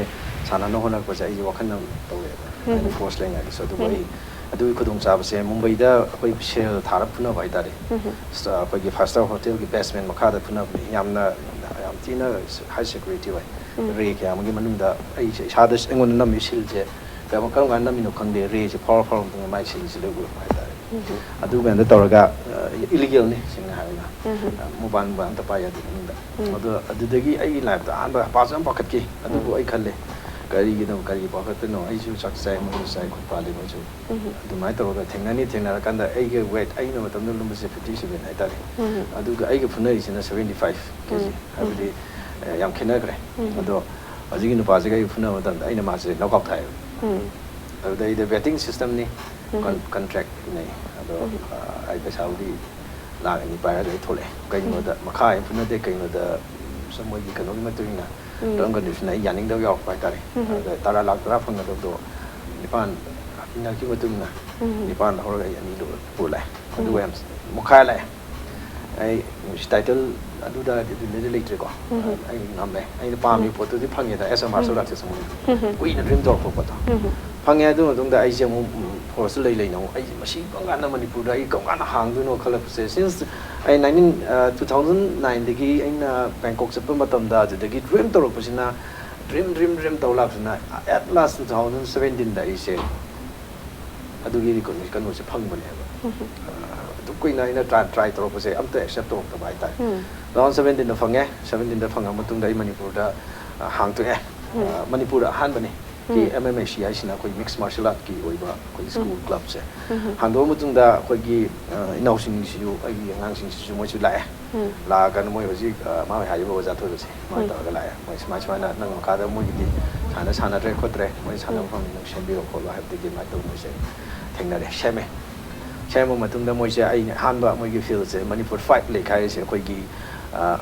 ꯁꯥꯟꯅꯅ ꯍꯣꯠꯅꯔꯛꯄꯁꯦ ꯑꯩꯁꯦ ꯋꯥꯈꯜ ꯑꯃ ꯇꯧꯋꯦꯕ ꯑꯩꯅ ꯀꯣꯔꯁ ꯂꯩꯉꯩꯗꯁꯨ ꯑꯗꯨꯕꯨ ꯑꯩ ꯑꯗꯨꯒꯤ ꯈꯨꯗꯣꯡꯆꯥꯕꯁꯦ ꯃꯨꯝꯕꯩꯗ ꯑꯩꯈꯣꯏ ꯁꯦꯜ ꯊꯥꯔ ꯐꯨꯅꯕ ꯍꯥꯏꯇꯥꯔꯦ ꯑꯩꯈꯣꯏꯒꯤ ꯐꯥꯏꯚ ꯁ꯭ꯇꯥꯔ ꯍꯣꯇꯦꯜꯒꯤ ꯕꯦꯁꯃꯦꯟ ꯃꯈꯥꯗ ꯐꯨꯅꯕꯅꯤ ꯌꯥꯝ ꯊꯤꯅ ꯍꯥꯏ ꯁꯦꯀ꯭ꯌꯨꯔꯤꯇꯤ ꯑꯣꯏ ꯔꯦ ꯀꯌꯥ ꯑꯃꯒꯤ ꯃꯅꯨꯡꯗ ꯑꯩꯁꯦ ꯏꯁꯥꯗ ꯑꯩꯉꯣꯟꯗ ꯅꯝꯃꯤ ꯁꯤꯜꯁꯦ ꯀꯔꯝ ꯀꯥꯟꯗ ꯅꯝꯃꯤꯅꯣ ꯈꯪꯗꯦ ꯔꯦꯁꯦ ꯐꯥꯎꯔ ꯃꯇꯨꯡꯗ ꯃꯥꯏ ꯁꯤꯜꯁꯦ ꯂꯣꯏ ꯎꯔꯛꯄ ꯍꯥꯏꯇꯥꯔꯦ ꯑꯗꯨꯒ ꯇꯧꯔꯒ ꯏꯂꯤꯒꯦꯜꯅꯤ ꯁꯦꯡꯅ ꯍꯥꯏꯔꯒ ꯃꯣꯕꯥꯏꯜ ꯑꯝꯇ ꯄꯥꯏ ꯌꯥꯗꯦ ꯃꯅꯨꯡꯗ ꯑꯗꯣ ꯑꯗꯨꯗꯒꯤ ꯑꯩꯒꯤ ꯂꯥꯏꯐꯇ ꯑꯍꯥꯟꯕ ꯄꯥꯁꯨ ꯌꯥꯝ ꯄꯥꯈꯠꯈꯤ ꯑꯗꯨꯕꯨ ꯑꯩ ꯈꯜꯂꯦ ꯀꯔꯤ ꯄꯥꯈꯠꯇꯣꯏꯅꯣ ꯑꯩꯁꯨ ꯆꯥꯛ ꯆꯥꯏ ꯃꯣꯏꯁꯨ ꯆꯥꯏ ꯈꯨꯠ ꯄꯥꯜꯂꯤ ꯃꯣꯏꯁꯨ ꯑꯗꯨꯃꯥꯏꯅ ꯇꯧꯔꯒ ꯊꯦꯡꯅꯔꯀꯥꯟꯗ ꯑꯩꯒꯤ ꯋꯦꯠ ꯑꯩꯅ ꯃꯇꯝꯗ ꯂꯨꯝꯕꯁꯦ 57 ꯍꯥꯏꯇꯥꯔꯦ ꯑꯗꯨꯒ ꯑꯩꯒ ꯐꯨꯅꯔꯤꯁꯤꯅ 75 kg ꯍꯥꯏꯕꯗꯤ ꯌꯥꯝ ꯈꯦꯠꯅꯈ꯭ꯔꯦ ꯑꯗꯣ ꯍꯧꯖꯤꯛꯀꯤ ꯅꯨꯄꯥꯁꯤꯒ ꯑꯩ ꯐꯨꯅꯕ ꯃꯇꯝꯗ ꯑꯩꯅ ꯃꯥꯁꯦ ꯅꯣꯛꯑꯥꯎꯠ ꯊꯥꯏꯌꯦꯕ ꯑꯗꯨꯗꯩꯗ ꯕꯦꯠꯇꯤꯡ ꯁꯤꯁꯇꯝꯅꯤ ꯀꯟꯇ꯭ꯔꯦꯛ ꯏꯅꯩ ꯑꯗꯣ ꯑꯩ ꯄꯩꯁꯥꯕꯨꯗꯤ ꯂꯥꯛ 2 ꯄꯥꯏꯔꯒ ꯑꯩ ꯊꯣꯛꯂꯛꯑꯦ ꯀꯩꯒꯤꯅꯣꯗ ꯃꯈꯥ ꯑꯩ ꯐꯨꯅꯗꯦ ꯀꯩꯒꯤꯅꯣꯗ ꯁꯨꯝ ꯃꯣꯏꯒꯤ ꯀꯩꯅꯣꯒꯤ ꯃꯇꯨꯡ ꯏꯟꯅ ꯇꯔꯝ ꯀꯟꯗꯤꯁꯟ ꯑꯩ ꯌꯥꯅꯤꯡꯗꯕ ꯌꯥꯎꯔꯛꯄ ꯍꯥꯏꯇꯥꯔꯦ ꯑꯗ ꯂꯥꯛ 10 ꯐꯪꯒꯗꯕꯗꯣ 9 ꯏꯟꯅꯈꯤꯕ ꯃꯇꯨꯡ ꯏꯟꯅ 9 ꯍꯧꯔꯒ ꯑꯩ 2 ꯄꯨꯔ ꯂꯥꯛꯑꯦ ꯑꯗꯨꯒ ꯌꯥꯝ ꯃꯨꯛꯈꯥꯏꯔ ꯂꯥꯛꯑꯦ ꯑꯩ ꯇꯥꯏꯇꯜ ꯑꯗꯨꯗ ꯂꯩꯇ꯭ꯔꯦꯀꯣ ꯑꯩ ꯉꯝꯃꯦ ꯑꯩꯅ ꯄꯥꯝꯃꯤ ꯄꯣꯠꯇꯨꯗꯤ ꯐꯪꯉꯦꯗ ꯑꯦꯁ ꯑꯦ ꯃꯥꯔꯁꯦꯜ ꯑꯥꯔꯇꯤꯁ ꯑꯃ ꯀꯨꯏꯅ ꯗ꯭ꯔꯤꯝ ꯇꯧꯔꯛꯄ ꯄꯣꯠꯇꯣ ꯐꯪꯉꯦ ꯑꯗꯨ ꯃꯇꯨꯡꯗ ꯑꯩꯁꯦ ꯑꯃꯨꯛ ꯐꯣꯔꯁꯇ ꯂꯩꯅ ꯑꯃꯨꯛ ꯑꯩꯁꯦ ꯃꯁꯤ ꯀꯔꯝ ꯀꯥꯟꯗ ꯃꯅꯤꯄꯨꯔꯗ ꯑꯩ ꯀꯔꯝ ꯀꯥꯟꯗ ꯍꯥꯡꯗꯣꯏꯅꯣ ꯈꯜꯂꯛꯄꯁꯦ ꯁꯤꯟꯁ ꯑꯩ 2009ꯗꯒꯤ ꯑꯩꯅ ꯕꯦꯡꯀꯣꯛ ꯆꯠꯄ ꯃꯇꯝꯗ ꯑꯗꯨꯗꯒꯤ ꯗ꯭ꯔꯤꯝ ꯇꯧꯔꯛꯄꯁꯤꯅ ꯗ꯭ꯔꯤꯝ ꯇꯧ ꯂꯥꯛꯄꯁꯤꯅ ꯑꯦꯠ ꯂꯥꯁ 2017ꯗ ꯑꯩꯁꯦ ꯑꯗꯨꯒꯤ ꯀꯩꯅꯣꯁꯦ ꯐꯪꯕꯅꯦꯕ ꯑꯗꯨ ꯀꯨꯏꯅ ꯑꯩꯅ ꯇ꯭ꯔꯥꯏ ꯇꯧꯔꯛꯄꯁꯦ ꯑꯝꯇ ꯑꯦꯛꯁꯦꯞ ꯇꯧꯔꯛꯇꯕ ꯍꯥꯏꯇꯥꯔꯦ 2017ꯗ ꯐꯪꯉꯦ 17ꯗ ꯐꯪꯉ ꯃꯇꯨꯡꯗ ꯑꯩ ꯃꯅꯤꯄꯨꯔꯗ ꯍꯥꯡꯇꯣꯛꯑꯦ ꯃꯅꯤꯄꯨꯔꯗ ꯑꯍꯥꯟꯕꯅꯤ MMAC ꯍꯥꯏꯁꯤꯅ ꯑꯩꯈꯣꯏ ꯃꯤꯛꯁ ꯃꯥꯔꯁꯦꯜ ꯑꯥꯔꯠꯀꯤ ꯑꯣꯏꯕ ꯑꯩꯈꯣꯏꯒꯤ ꯁ꯭ꯀꯨꯜ ꯀ꯭ꯂꯕꯁꯦ ꯍꯥꯡꯗꯣꯛꯑ ꯃꯇꯨꯡꯗ ꯑꯩꯈꯣꯏꯒꯤ ꯏꯅꯥꯎꯁꯤꯡꯁꯤꯁꯨ ꯑꯩꯒꯤ ꯑꯉꯥꯡꯁꯤꯡꯁꯤꯁꯨ ꯃꯣꯏꯁꯨ ꯂꯥꯛꯑꯦ ꯂꯥꯛꯑꯒꯅ ꯃꯣꯏ ꯍꯧꯖꯤꯛ ꯃꯥ ꯍꯥꯏꯔꯤꯕ ꯑꯣꯖꯥ ꯊꯣꯏꯕꯁꯦ ꯃꯥ ꯇꯧꯔꯒ ꯂꯥꯛꯑꯦ ꯃꯣꯏ ꯁꯨꯃꯥꯏꯅ ꯅꯪ ꯃꯈꯥꯗ ꯃꯣꯏꯒꯤꯗꯤ ꯁꯥꯟꯅꯗ꯭ꯔꯦ ꯈꯣꯠꯇ꯭ꯔꯦ ꯃꯣꯏ ꯁꯥꯟꯅꯕ ꯃꯐꯝ ꯅꯪ ꯁꯦꯝꯕꯤꯔꯣ ꯈꯣꯠꯂꯣ ꯍꯥꯏꯕꯗꯒꯤ ꯑꯗꯨꯃꯥꯏꯅ ꯇꯧꯕ ꯃꯣꯏꯁꯦ ꯊꯦꯡꯅꯔꯦ ꯁꯦꯝꯕ ꯃꯇꯨꯡꯗ ꯃꯣꯏꯁꯦ ꯑꯩꯅ ꯑꯍꯥꯟꯕ ꯃꯣꯏꯒꯤ ꯐꯤꯜꯁꯦ ꯃꯅꯤꯄꯨꯔ ꯐꯥꯏꯠ ꯂꯤꯛ ꯍꯥꯏꯔꯤꯁꯦ ꯑꯩꯈꯣꯏꯒꯤ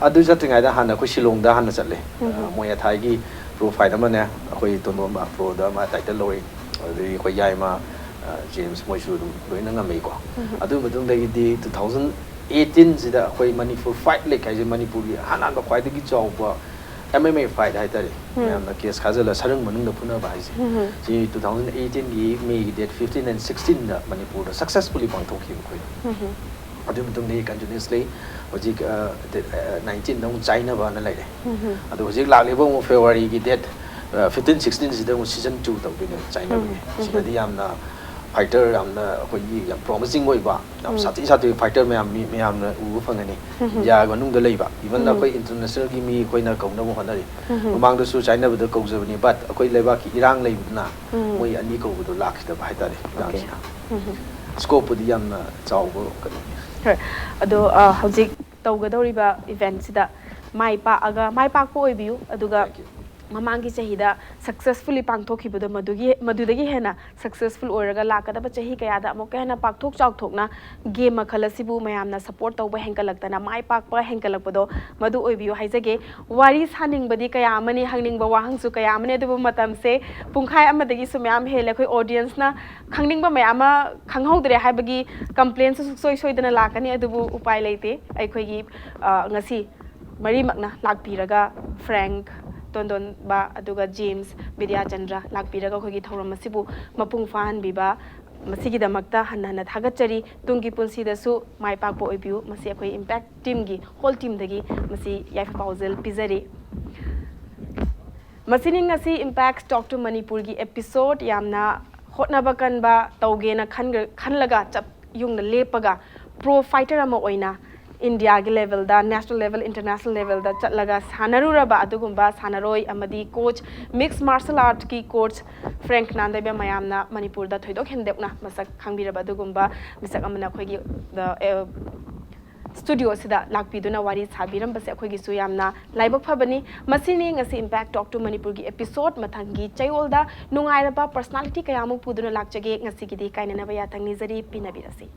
ꯑꯗꯨ ꯆꯠꯇ꯭ꯔꯤꯉꯩꯗ ꯍꯥꯟꯅ ꯑꯩꯈꯣꯏ ꯁꯤꯂꯣꯡꯗ ꯍꯥꯟꯅ ꯆꯠꯂꯦ ꯃꯣꯏ ꯑꯊꯥꯏꯒꯤ ꯄ꯭ꯔꯣ ꯐꯥꯏꯠ ꯑꯃꯅꯦ ꯑꯩꯈꯣꯏ ꯇꯣꯟꯗꯣꯟꯕ ꯄ꯭ꯔꯣꯗ ꯃꯥ ꯇꯥꯏꯇꯜ ꯂꯧꯔꯤ ꯑꯗꯨꯗꯒꯤ ꯑꯩꯈꯣꯏ ꯌꯥꯏꯃ ꯖꯦꯝꯁ ꯃꯣꯏꯁꯨ ꯑꯗꯨꯝ ꯂꯣꯏꯅ ꯉꯝꯃꯤꯀꯣ ꯑꯗꯨ ꯃꯇꯨꯡꯗꯒꯤꯗꯤ 2018ꯁꯤꯗ ꯑꯩꯈꯣꯏ ꯃꯅꯤꯄꯨꯔ ꯐꯥꯏꯠ ꯂꯤꯛ ꯍꯥꯏꯁꯦ ꯃꯅꯤꯄꯨꯔꯒꯤ ꯑꯍꯥꯟꯕ ꯈ꯭ꯋꯥꯏꯗꯒꯤ ꯆꯥꯎꯕ MMA ꯐꯥꯏꯠ ꯍꯥꯏꯇꯥꯔꯦ ꯃꯌꯥꯝꯅ ꯀꯦꯁ ꯈꯥꯖꯤꯜꯂ ꯁꯔꯪ ꯃꯅꯨꯡꯗ ꯐꯨꯅꯕ ꯍꯥꯏꯁꯦ ꯁꯤ 2018ꯒꯤ ꯃꯦꯒꯤ ꯗꯦꯠ 15 and 16ꯗ ꯃꯅꯤꯄꯨꯔꯗ ꯁꯛꯁꯦꯁꯐꯨꯜꯂꯤ ꯄꯥꯡꯊꯣꯛꯈꯤꯕ ꯑꯩꯈꯣꯏꯅ ꯑꯗꯨ ꯃꯇꯨꯡꯗꯒꯤ ꯀꯟꯇꯤꯅ꯭ꯌꯨꯁꯂꯤ ꯍꯧꯖꯤꯛ 19ꯗ ꯑꯃꯨꯛ ꯆꯥꯏꯅꯕꯅ ꯂꯩꯔꯦ ꯑꯗꯣ ꯍꯧꯖꯤꯛ ꯂꯥꯛꯂꯤꯕ ꯑꯃꯨꯛ ꯐꯦꯕꯋꯥꯔꯤꯒꯤ ꯗꯦꯠ 15 16ꯁꯤꯗ ꯑꯃꯨꯛ ꯁꯤꯖꯟ 2 ꯇꯧꯗꯣꯏꯅꯦꯕ ꯆꯥꯏꯅꯕꯒꯤ ꯁꯤꯗꯗꯤ ꯌꯥꯝꯅ fighter yamna akhoi yam promising oiba yam sati sati fighter meyam na ubu phangani ya gonung da leiba even na akhoi international gi mi akhoi na kauna mo hanari mamang da su China bada kaujabani but akhoi leiba ki irang leibna moi ani ko budo lakhda ba haitare scope di yamna chawbo kani ado hojik tawgadoriba event sida mai pa ko oibiu aduga mamangi chahida successfully pangthokhibudo madudagi hena successful oraga lakadaba chahi kayada amok hena pakthok chawthokna game makhalasibu mayamna support tawba henkalaktana mai pakpa henkalakpodo madu oibiu haijage wari saning badi kaya amani hangningba wahangsu kaya amani adubu matamse pungkhai amadagi sumayam hele khoi audience na khangningba mayama khanghaudre haibagi complaints soi soidana lakani adubu upai leite aikhoigi ngasi mari makna lakpiraga Frank Tondonba aduga James Bidyachandra lakpiraga khogi thoram masibu mapung fahan biba masigi damakta hanna thagachari tungi punsi dasu mai pakpo oibiu masi akhoi impact team gi whole team dagi masi yaifa pausel pizari masini ngasi impact talk to Manipur gi episode yamna hotnaba kanba tawgena khanlaga chap yungna lepaga pro fighter ama oina India ki level da national level international level da chatlaga sanaruraba adugumba sanaroi amadi coach mixed martial art ki coach Frank Nandeibam mayamna Manipur da thoidok hendepna masak khangbiraba adugumba misak amana khoigi the studio sida lakpiduna wari sabiram base khoigi su yamna laibak phabani masini ngasi impact talk to Manipur gi episode mathangi chayolda nungairaba personality kayamu puduna lakchage ngasi gidi kainana baya tangni jari pinabirasi